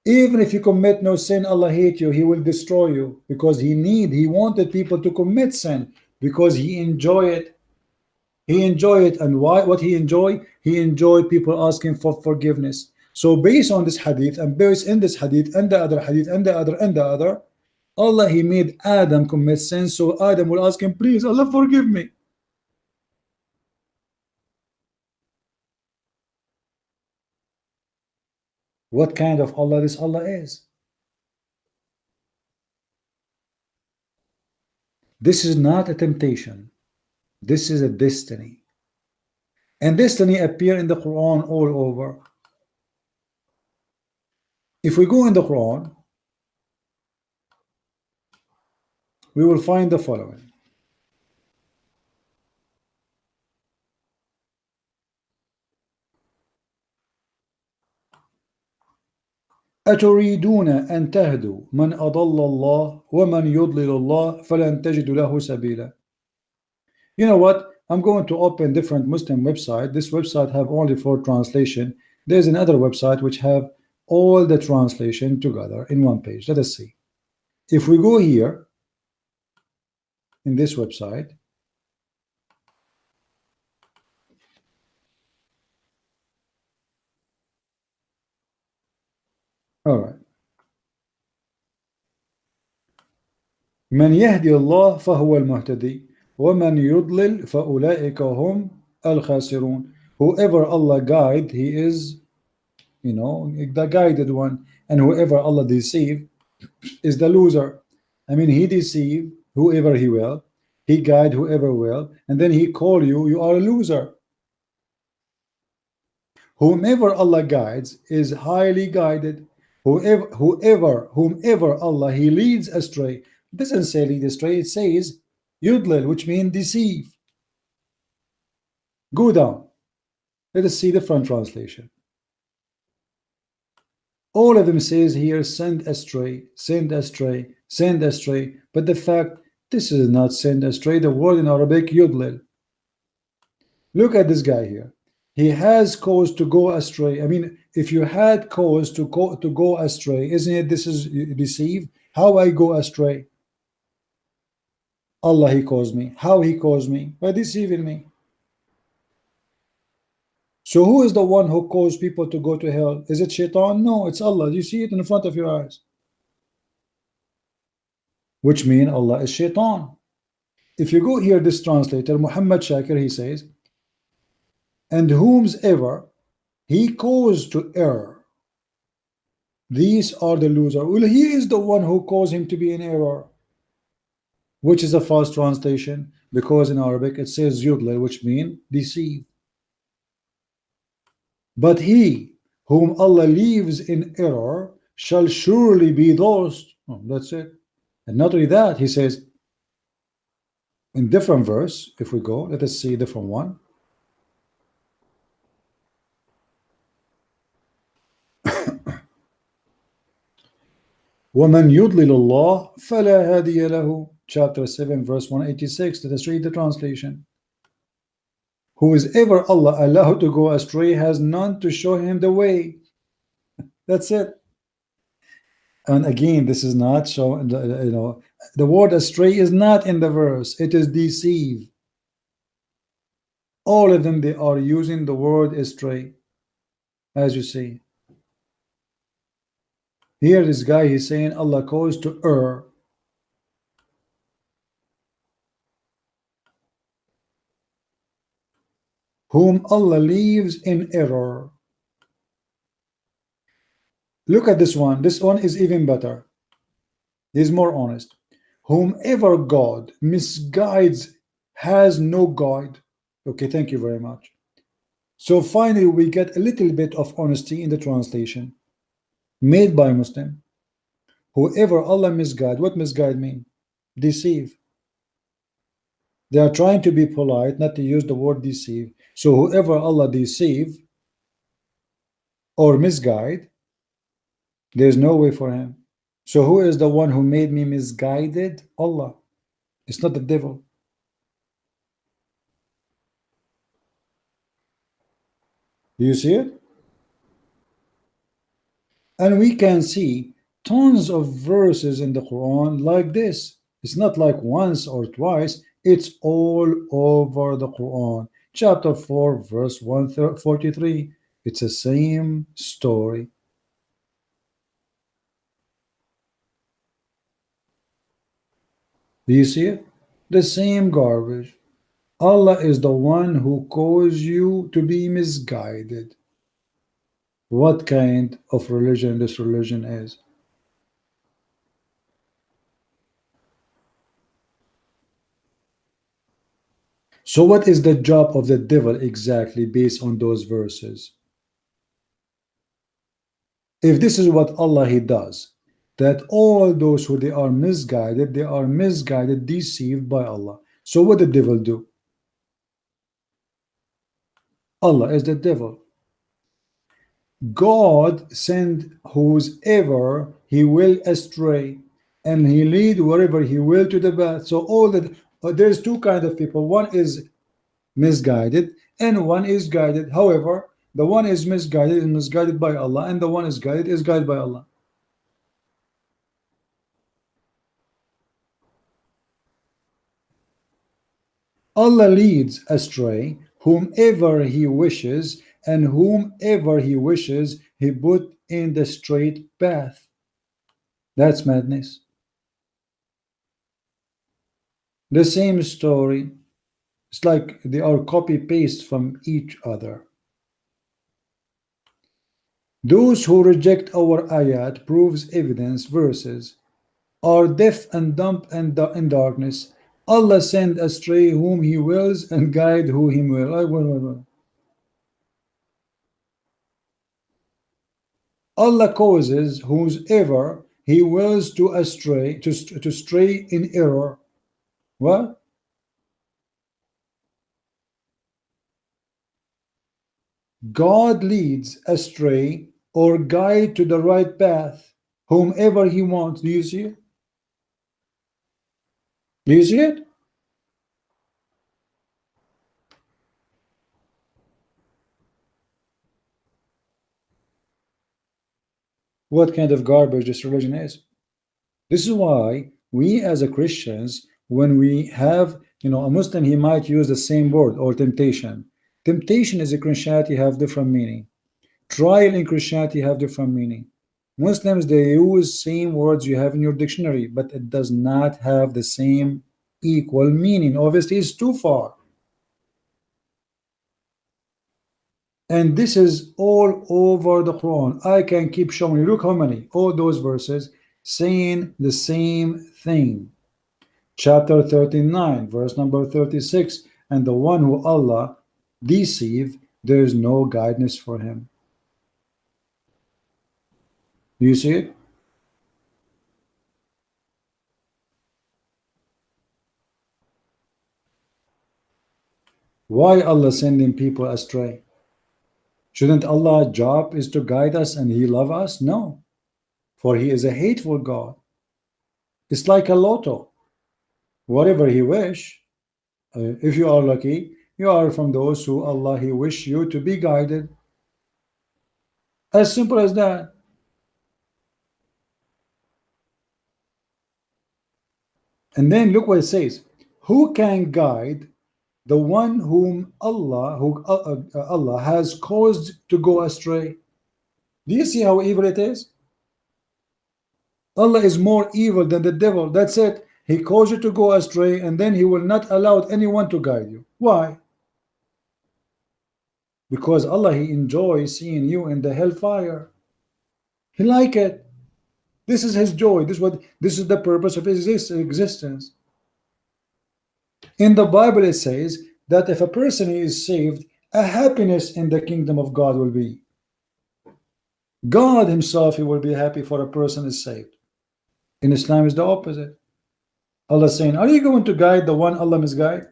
Even if you commit no sin, Allah hate you, He will destroy you, because He wanted people to commit sin because He enjoy it. He enjoy it. And why? What He enjoy? He enjoyed people asking for forgiveness. So based on this hadith and based in this hadith and the other hadith and the other, Allah, He made Adam commit sin, so Adam will ask Him, please Allah forgive me. What kind of Allah this Allah is? This is not a temptation. This is a destiny. And destiny appear in the Quran all over. If we go in the Quran, we will find the following. أتريدون أن تهدوا من أضل الله ومن يضلل الله فلن تجد له سبيلا. You know what? I'm going to open different Muslim website. This website have only 4 translation. There's another website which have all the translation together in one page. Let us see. If we go here in this website, all right. من يهدي الله فهو المهتدي ومن يضلل فأولئك هم الخاسرون. Whoever Allah guide, he is, you know, the guided one, and whoever Allah deceive is the loser. I mean, He deceive whoever He will, He guide whoever will, and then He call you, you are a loser. Whomever Allah guides is highly guided. Whomever Allah He leads astray. It doesn't say lead astray, it says yudlil, which means deceive. Go down. Let us see the front translation. All of them says here send astray, send astray, send astray. But the fact, this is not send astray. The word in Arabic yudlil. Look at this guy here. He has cause to go astray. I mean, if you had cause to go astray, isn't it? This is deceive. How I go astray? Allah, He caused me. How He caused me? By deceiving me. So who is the one who caused people to go to hell? Is it Shaitan? No, it's Allah. You see it in front of your eyes. Which means Allah is Shaitan. If you go here, this translator, Muhammad Shakir, he says, and whomsoever He caused to err, these are the loser. Well, He is the one who caused him to be in error, which is a false translation, because in Arabic it says yudlil, which means deceive. But he whom Allah leaves in error shall surely be lost. Oh, that's it. And not only that, he says in different verse, if we go, let us see a different one. وَمَنْ يُضْلِلُ اللَّهِ فَلَا هَادِيَ لَهُ. Chapter 7, verse 186. Let us read the translation. Who is ever Allah allowed to go astray has none to show him the way. That's it. And again, this is not showing, the word astray is not in the verse. It is deceive. All of them, they are using the word astray, as you see. Here, this guy, he's saying Allah caused to err. Whom Allah leaves in error. Look at this one. This one is even better. He's more honest. Whomever God misguides has no guide. Okay, thank you very much. So finally, we get a little bit of honesty in the translation made by Muslim. Whoever Allah misguide, what misguide mean? Deceive. They are trying to be polite, not to use the word deceive. So whoever Allah deceive or misguide, there's no way for him. So who is the one who made me misguided? Allah. It's not the devil. Do you see it? And we can see tons of verses in the Quran like this. It's not like once or twice. It's all over the Quran. Chapter 4, verse 143. It's the same story. Do you see it? The same garbage. Allah is the one who caused you to be misguided. What kind of religion this religion is? So what is the job of the devil exactly based on those verses? If this is what Allah He does, that all those who they are misguided, deceived by Allah. So what the devil do? Allah is the devil. God send whosoever He will astray, and He lead wherever He will to the path. So all that there's two kinds of people. One is misguided and one is guided. However, the one is misguided by Allah, and the one is guided by Allah. Allah leads astray whomever He wishes, and whomever He wishes He put in the straight path. That's madness. The same story. It's like they are copy-paste from each other. Those who reject our ayat proves evidence verses are deaf and dumb and in darkness. Allah send astray whom He wills and guide who He will. Allah causes whosoever He wills to astray, to stray in error. What? God leads astray or guide to the right path whomever He wants. Do you see it? Do you see it? what kind of garbage this religion is. This is why we as a Christians, when we have, a Muslim, he might use the same word, or temptation. Temptation is in Christianity have different meaning. Trial in Christianity have different meaning. Muslims, they use same words you have in your dictionary, but it does not have the same equal meaning. Obviously, it's too far. And this is all over the Quran. I can keep showing you. Look how many. All those verses saying the same thing. Chapter 39, verse number 36. And the one who Allah deceive, there is no guidance for him. Do you see it? Why Allah sending people astray? Shouldn't Allah's job is to guide us and He love us? No, for He is a hateful God. It's like a lotto. Whatever He wish, if you are lucky, you are from those who Allah He wish you to be guided. As simple as that. And then look what it says. Who can guide the one whom Allah has caused to go astray? Do you see how evil it is? Allah is more evil than the devil. That's it. He caused you to go astray, and then He will not allow anyone to guide you. Why? Because Allah, He enjoys seeing you in the hellfire. He like it. This is His joy. This is the purpose of His existence. In the Bible it says that if a person is saved, a happiness in the kingdom of God will be. God Himself, He will be happy for a person is saved. In Islam is the opposite. Allah saying, are you going to guide the one Allah misguide?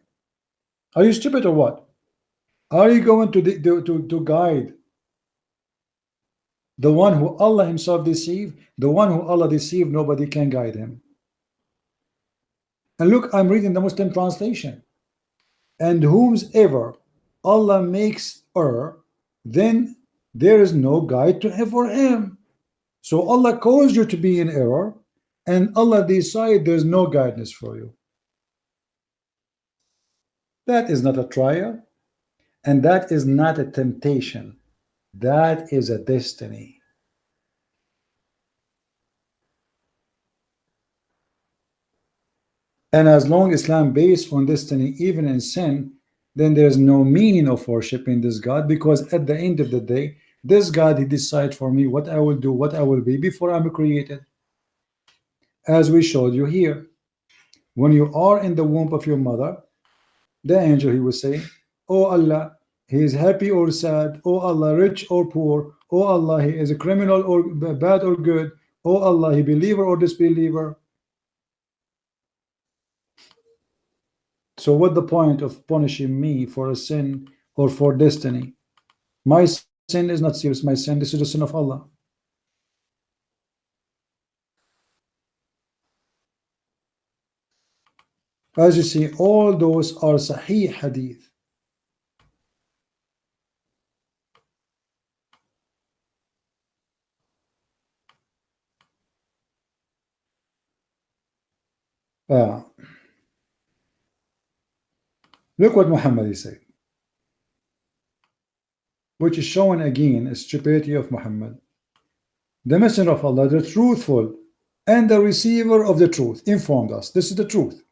Are you stupid or what? Are you going to guide the one who Allah Himself deceived? The one who Allah deceived, nobody can guide him. And look, I'm reading the Muslim translation. And whomsoever Allah makes err, then there is no guide to him for him. So Allah caused you to be in error, and Allah decide there's no guidance for you. That is not a trial, and that is not a temptation. That is a destiny. And as long as Islam based on destiny, even in sin, then there's no meaning of worshiping this God, because at the end of the day, this God, He decides for me what I will do, what I will be before I'm created. As we showed you here, when you are in the womb of your mother, the angel, he will say, oh Allah, he is happy or sad. Oh Allah, rich or poor. Oh Allah, he is a criminal or bad or good. Oh Allah, he believer or disbeliever. So what the point of punishing me for a sin or for destiny? My sin is not serious. My sin, this is the sin of Allah. As you see, all those are Sahih Hadith. Look what Muhammad said, which is showing again a stupidity of Muhammad. The Messenger of Allah, the truthful and the receiver of the truth, informed us. This is the truth,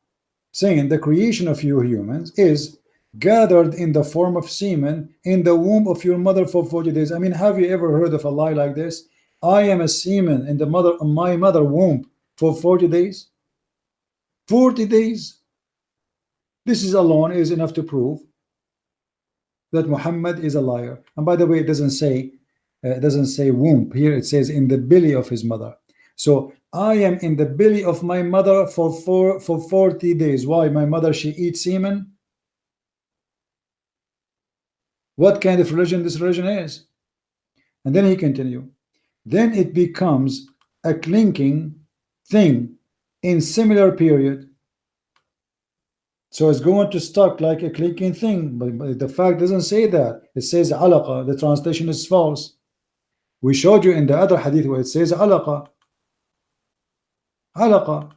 saying the creation of you humans is gathered in the form of semen in the womb of your mother for 40 days. I mean, have you ever heard of a lie like this? I am a semen in my mother womb for 40 days. 40 days. This is alone is enough to prove that Muhammad is a liar. And by the way, it doesn't say womb here. It says in the belly of his mother. So I am in the belly of my mother for 40 days. Why? My mother, she eats semen. What kind of religion this religion is? And then he continue. Then it becomes a clinking thing in similar period. So it's going to stuck like a clinking thing, but the fact doesn't say that. It says alaqa. The translation is false. We showed you in the other hadith where it says alaqa, alaqa,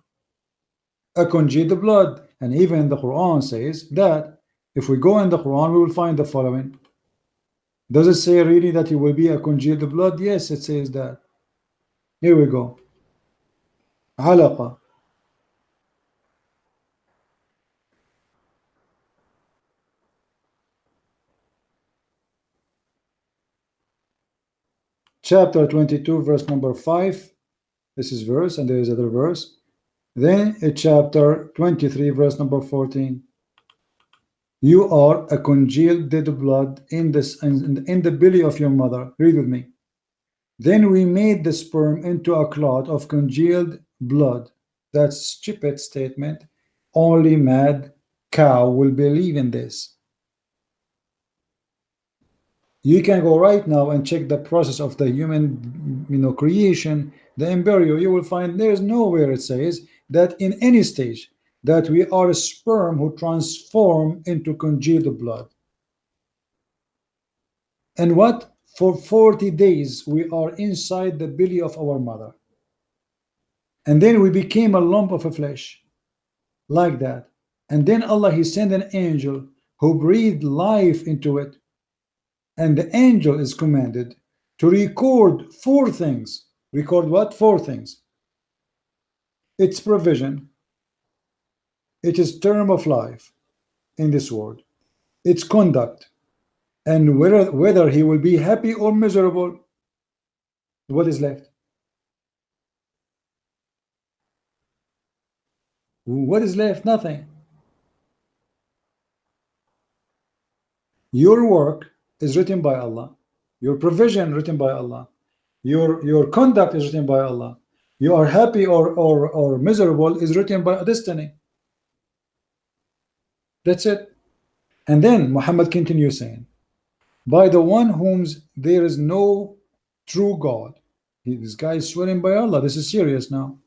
a congealed blood. And even the Quran says that if we go in the Quran, we will find the following. Does it say really that it will be a congealed blood? Yes, it says that. Here we go. Alaqa. Chapter 22, verse number 5. This is verse, and there is other verse. Then chapter 23, verse number 14. You are a congealed dead blood in the belly of your mother. Read with me. Then we made the sperm into a clot of congealed blood. That's stupid statement. Only mad cow will believe in this. You can go right now and check the process of the human, creation, the embryo. You will find there's nowhere it says that in any stage that we are a sperm who transform into congealed blood. And what? For 40 days we are inside the belly of our mother. And then we became a lump of flesh, like that. And then Allah, He sent an angel who breathed life into it. And the angel is commanded to record 4 things. Record what? 4 things. Its provision, its term of life in this world, its conduct, and whether he will be happy or miserable. What is left? What is left? Nothing. Your work is written by Allah. Your provision written by Allah. Your conduct is written by Allah. You are happy or miserable is written by destiny. That's it. And then Muhammad continues saying, by the one whom there is no true God. This guy is swearing by Allah. This is serious now.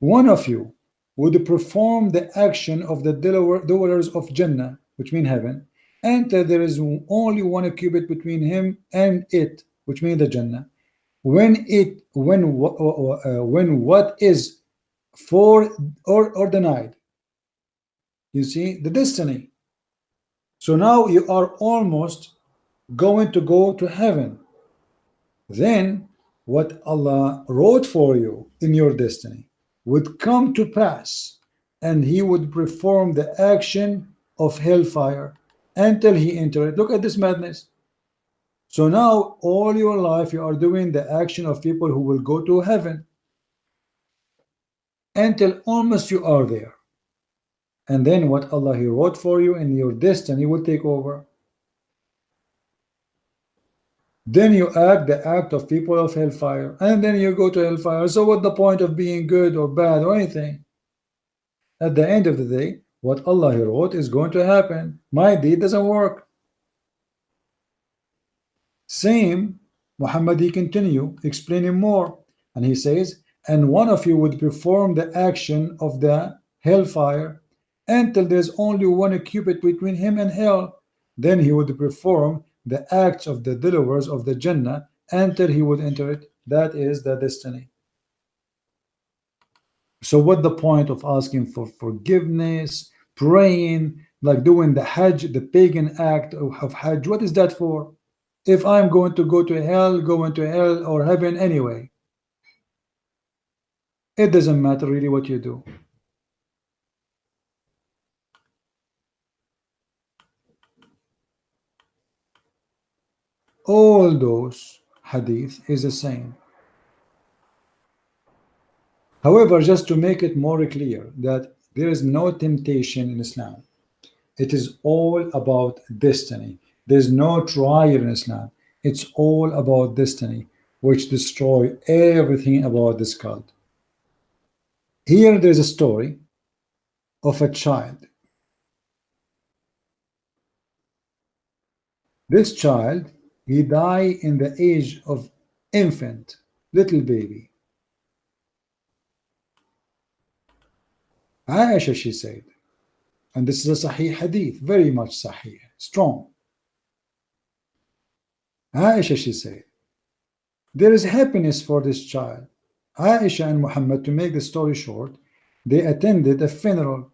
One of you would perform the action of the dwellers of Jannah, which mean heaven, and there is only 1 cubit between him and it, which means the Jannah. When what is for or denied, you see the destiny. So now you are almost going to go to heaven. Then what Allah wrote for you in your destiny would come to pass, and He would perform the action of hellfire until He entered. Look at this madness. So now all your life you are doing the action of people who will go to heaven until almost you are there. And then what Allah He wrote for you in your destiny will take over. Then you act the act of people of hellfire, and then you go to hellfire. So what's the point of being good or bad or anything? At the end of the day, what Allah He wrote is going to happen. My deed doesn't work. Same, Muhammad He continue explaining more, and he says, and one of you would perform the action of the hellfire until there's only 1 cubit between him and hell. Then he would perform the acts of the dwellers of the Jannah until he would enter it. That is the destiny. So what the point of asking for forgiveness, praying, like doing the Hajj, the pagan act of Hajj? What is that for? If I'm going to go to hell or heaven anyway, it doesn't matter really what you do. All those hadith is the same. However, just to make it more clear that there is no temptation in Islam. It is all about destiny. There's no trial in Islam. It's all about destiny, which destroy everything about this cult. Here there's a story of a child. This child, he died in the age of infant, little baby. Aisha, she said, and this is a Sahih hadith, very much Sahih, strong. Aisha, she said, There is happiness for this child. Aisha and Muhammad, to make the story short, they attended a funeral.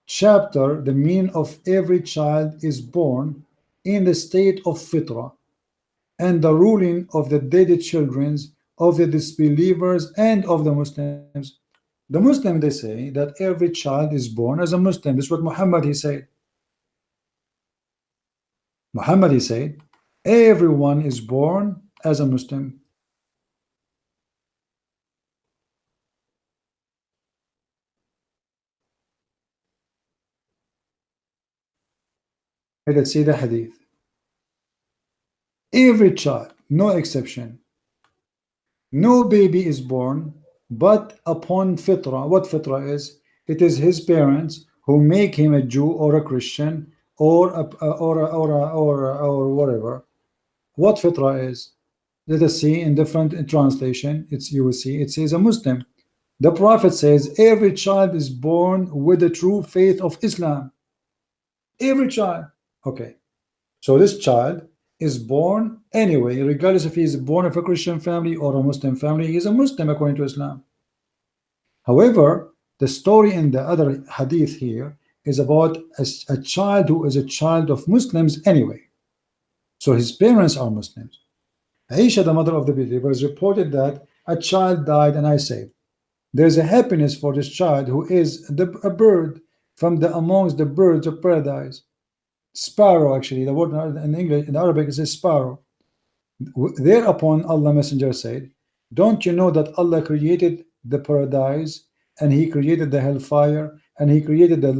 Chapter, the meaning of every child is born in the state of fitra, and the ruling of the dead children, of the disbelievers, and of the Muslims. The Muslim, they say that every child is born as a Muslim. This is what Muhammad he said. Muhammad he said, everyone is born as a Muslim. Let's see the hadith. Every child, no exception. No baby is born but upon fitra. What fitra is? It is his parents who make him a Jew or a Christian or whatever. What fitra is? Let us see in different translation. It's, you will see it says a Muslim. The Prophet says every child is born with the true faith of Islam. Every child. Okay. So this child is born anyway, regardless if he is born of a Christian family or a Muslim family, he is a Muslim according to Islam. However, the story in the other hadith here is about a child who is a child of Muslims anyway. So his parents are Muslims. Aisha, the mother of the believers, reported that a child died, and I said, there's a happiness for this child who is a bird from amongst the birds of paradise. Sparrow, actually, the word in English, in Arabic, it says sparrow. Thereupon Allah Messenger said, don't you know that Allah created the paradise, and he created the hellfire, and he created the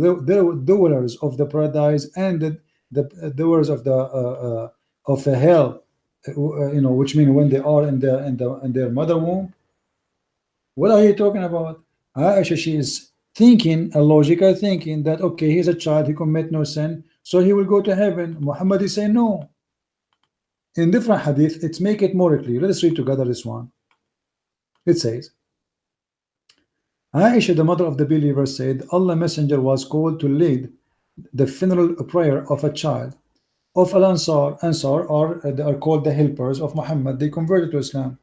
dwellers of the paradise and the dwellers of the hell, you know, which means when they are in their mother womb. What are you talking about? Aisha, she is thinking, a logical thinking, that okay, he's a child, he commit no sin, so he will go to heaven. Muhammad is saying no. In different hadith, it's make it more clear. Let us read together this one. It says, Aisha, the mother of the believers, said, Allah Messenger was called to lead the funeral prayer of a child of Al-Ansar. Ansar they are called the helpers of Muhammad. They converted to Islam.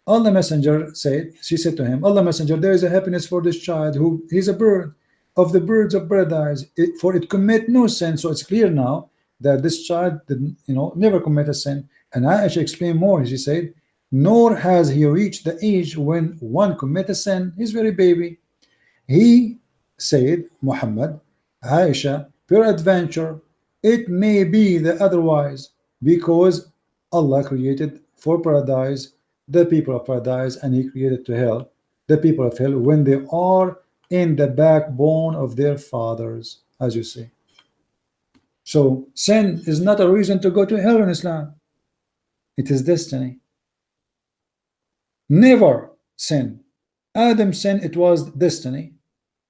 Allah Messenger said, she said to him, Allah Messenger, there is a happiness for this child who he's a bird of the birds of paradise, for it commit no sin. So it's clear now that this child didn't, never commit a sin. And Aisha explained more. She said, nor has he reached the age when one commit a sin. He's very baby. He said, Muhammad, Aisha, peradventure, it may be the otherwise, because Allah created for paradise the people of paradise, and he created to hell the people of hell when they are in the backbone of their fathers, as you see. So sin is not a reason to go to hell in Islam. It is destiny. Never sin. Adam's sin, it was destiny.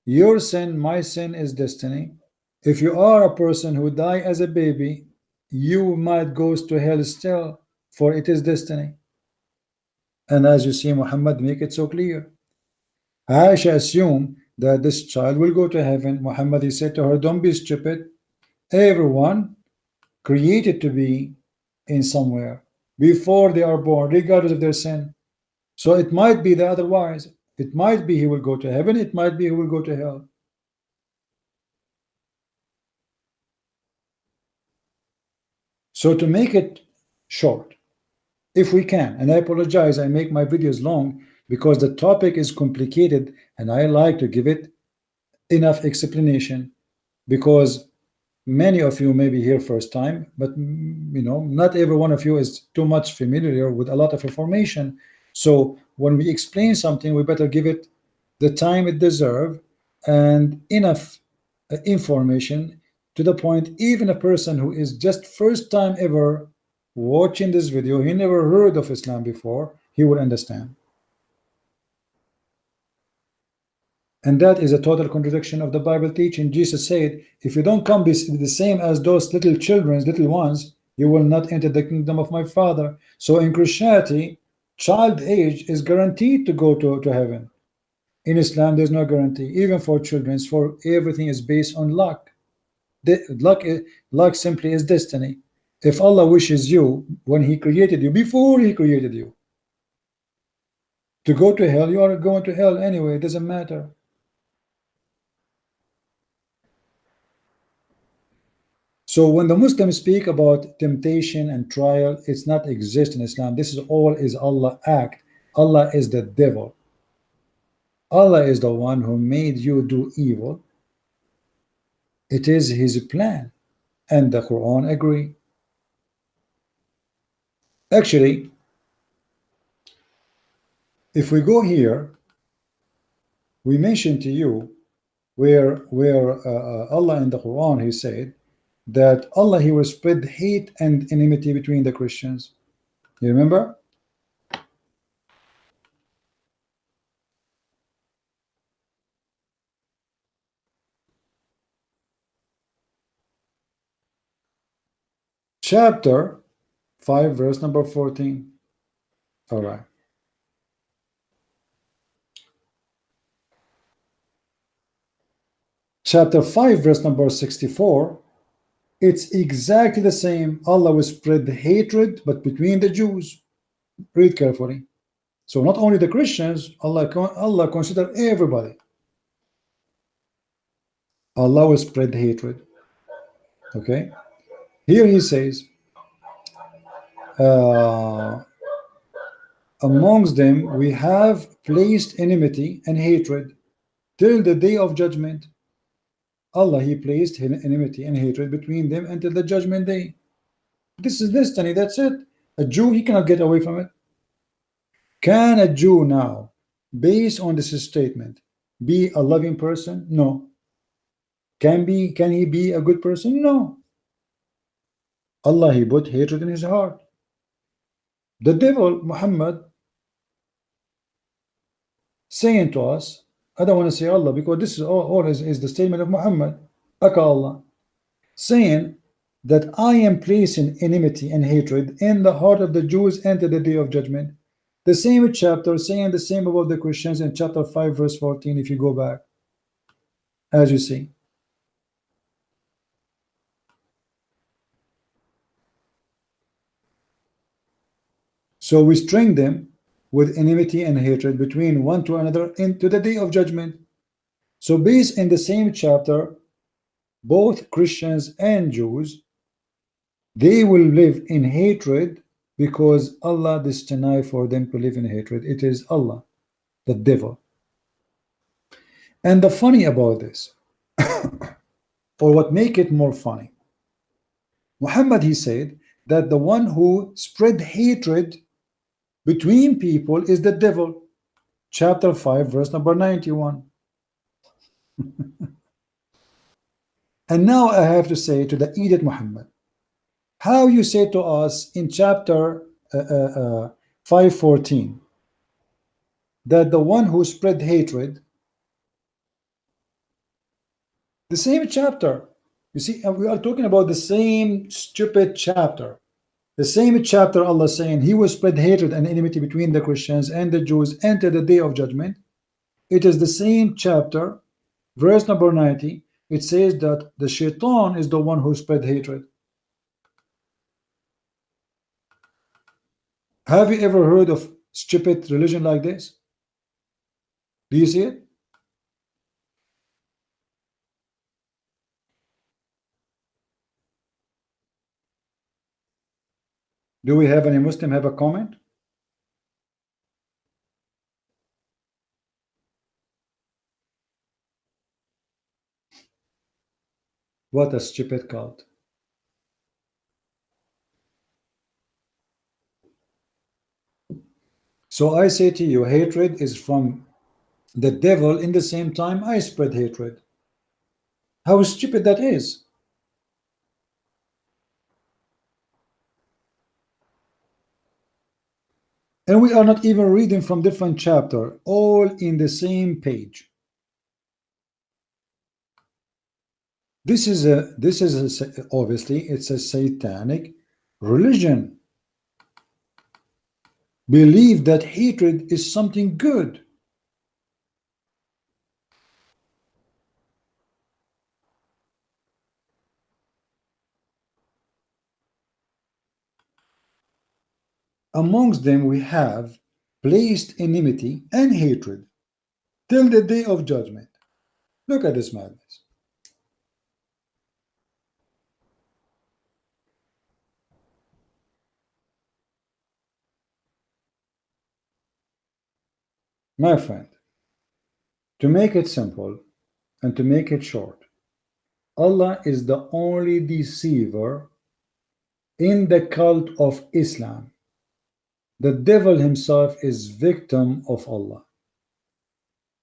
Your sin, my sin, is destiny. If you are a person who die as a baby, you might go to hell still, for it is destiny. And as you see, Muhammad make it so clear. Aisha assumed that this child will go to heaven. Muhammad, he said to her, don't be stupid. Everyone created to be in somewhere before they are born, regardless of their sin. So it might be the otherwise. It might be he will go to heaven. It might be he will go to hell. So to make it short, if we can, and I apologize, I make my videos long because the topic is complicated and I like to give it enough explanation, because many of you may be here first time, but not every one of you is too much familiar with a lot of information. So when we explain something, we better give it the time it deserves and enough information to the point even a person who is just first time ever watching this video, he never heard of Islam before, he will understand. And that is a total contradiction of the Bible teaching. Jesus said, if you don't come be the same as those little children, little ones, you will not enter the kingdom of my Father. So in Christianity, child age is guaranteed to go to heaven. In Islam, there's no guarantee, even for children, for everything is based on luck. Luck simply is destiny. If Allah wishes you, when He created you, before He created you, to go to hell, you are going to hell anyway. It doesn't matter. So when the Muslims speak about temptation and trial, it's not exist in Islam. This is all is Allah act. Allah is the devil. Allah is the one who made you do evil. It is His plan, and the Quran agree. Actually, if we go here, we mentioned to you where Allah in the Quran, He said that Allah, He will spread hate and enmity between the Christians. You remember? Chapter 5, verse number 14. All right. Chapter 5, verse number 64. It's exactly the same. Allah will spread hatred, but between the Jews. Read carefully. So not only the Christians, Allah consider everybody. Allah will spread hatred. Okay. Here He says, amongst them we have placed enmity and hatred till the day of judgment. Allah, He placed enmity and hatred between them until the judgment day. This is destiny, that's it. A Jew, he cannot get away from it. Can a Jew now, based on this statement, be a loving person? No. Can he be a good person? No. Allah, He put hatred in his heart. The devil, Muhammad, saying to us, I don't want to say Allah because this is all is the statement of Muhammad, Aka Allah, saying that I am placing enmity and hatred in the heart of the Jews until the day of judgment. The same chapter saying the same about the Christians in chapter 5, verse 14, if you go back, as you see. So we string them with enmity and hatred between one to another into the day of judgment. So based in the same chapter, both Christians and Jews, they will live in hatred because Allah destined for them to live in hatred. It is Allah, the devil. And the funny about this, or what make it more funny, Muhammad, he said that the one who spread hatred between people is the devil. Chapter 5, verse number 91. And now I have to say to the idiot Muhammad, how you say to us in chapter 5:14 that the one who spread hatred, the same chapter, you see, we are talking about the same stupid chapter. The same chapter, Allah saying He will spread hatred and enmity between the Christians and the Jews until the day of judgment. It is the same chapter, verse number 90. It says that the shaitan is the one who spread hatred. Have you ever heard of stupid religion like this? Do you see it? Do we have any Muslim have a comment? What a stupid cult. So I say to you, hatred is from the devil. In the same time, I spread hatred. How stupid that is. And we are not even reading from different chapter, all in the same page. This is obviously it's a satanic religion. Believe that hatred is something good. Amongst them we have placed enmity and hatred till the day of judgment. Look at this madness. My friend, to make it simple and to make it short, Allah is the only deceiver in the cult of Islam. The devil himself is victim of Allah.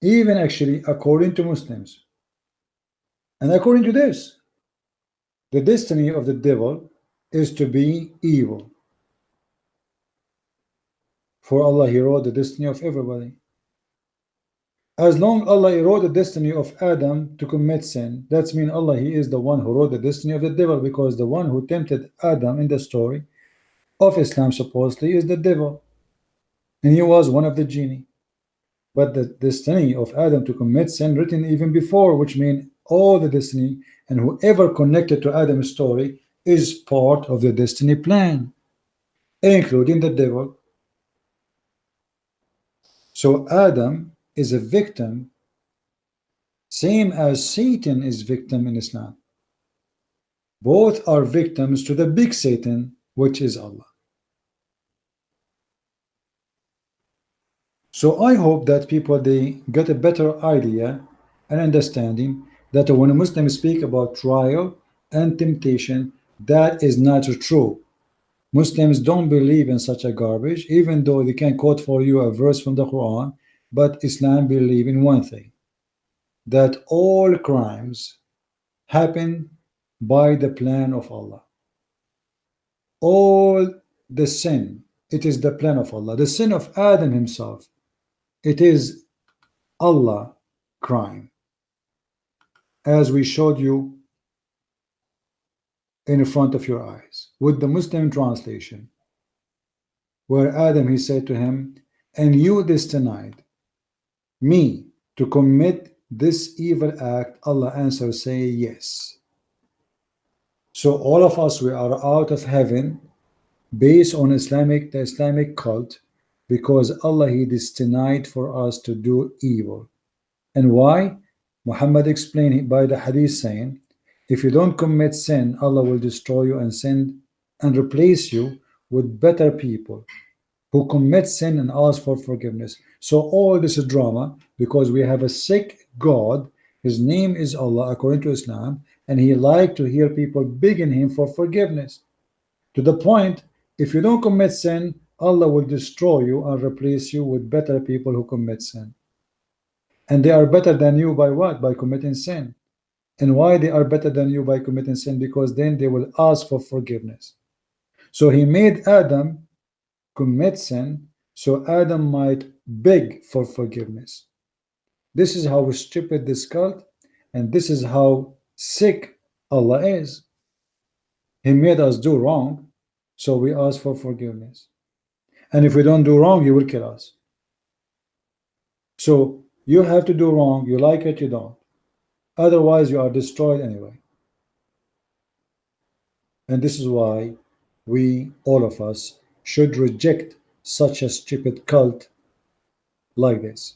Even actually according to Muslims. And according to this, the destiny of the devil is to be evil. For Allah, He wrote the destiny of everybody. As long Allah wrote the destiny of Adam to commit sin, that's mean Allah, He is the one who wrote the destiny of the devil, because the one who tempted Adam in the story of Islam supposedly is the devil. And he was one of the genie. But the destiny of Adam to commit sin written even before, which means all the destiny and whoever connected to Adam's story is part of the destiny plan, including the devil. So Adam is a victim, same as Satan is victim in Islam. Both are victims to the big Satan, which is Allah. So I hope that people, they get a better idea and understanding that when a Muslim speak about trial and temptation, that is not true. Muslims don't believe in such a garbage, even though they can quote for you a verse from the Quran. But Islam believe in one thing, that all crimes happen by the plan of Allah. All the sin, it is the plan of Allah. The sin of Adam himself, it is Allah crime, as we showed you in front of your eyes with the Muslim translation, where Adam, he said to him, and you destined me to commit this evil act. Allah answered, say yes. So all of us, we are out of heaven based on the Islamic cult, because Allah, He destined for us to do evil. And why? Muhammad explained by the hadith saying, if you don't commit sin, Allah will destroy you and send and replace you with better people who commit sin and ask for forgiveness. So all this is drama because we have a sick God. His name is Allah according to Islam, and He likes to hear people begging Him for forgiveness, to the point, if you don't commit sin, Allah will destroy you and replace you with better people who commit sin. And they are better than you by what? By committing sin. And why they are better than you by committing sin? Because then they will ask for forgiveness. So He made Adam commit sin so Adam might beg for forgiveness. This is how stupid this cult, and this is how sick Allah is. He made us do wrong, so we ask for forgiveness. And if we don't do wrong, He will kill us. So you have to do wrong, you like it, you don't. Otherwise, you are destroyed anyway. And this is why we, all of us, should reject such a stupid cult like this.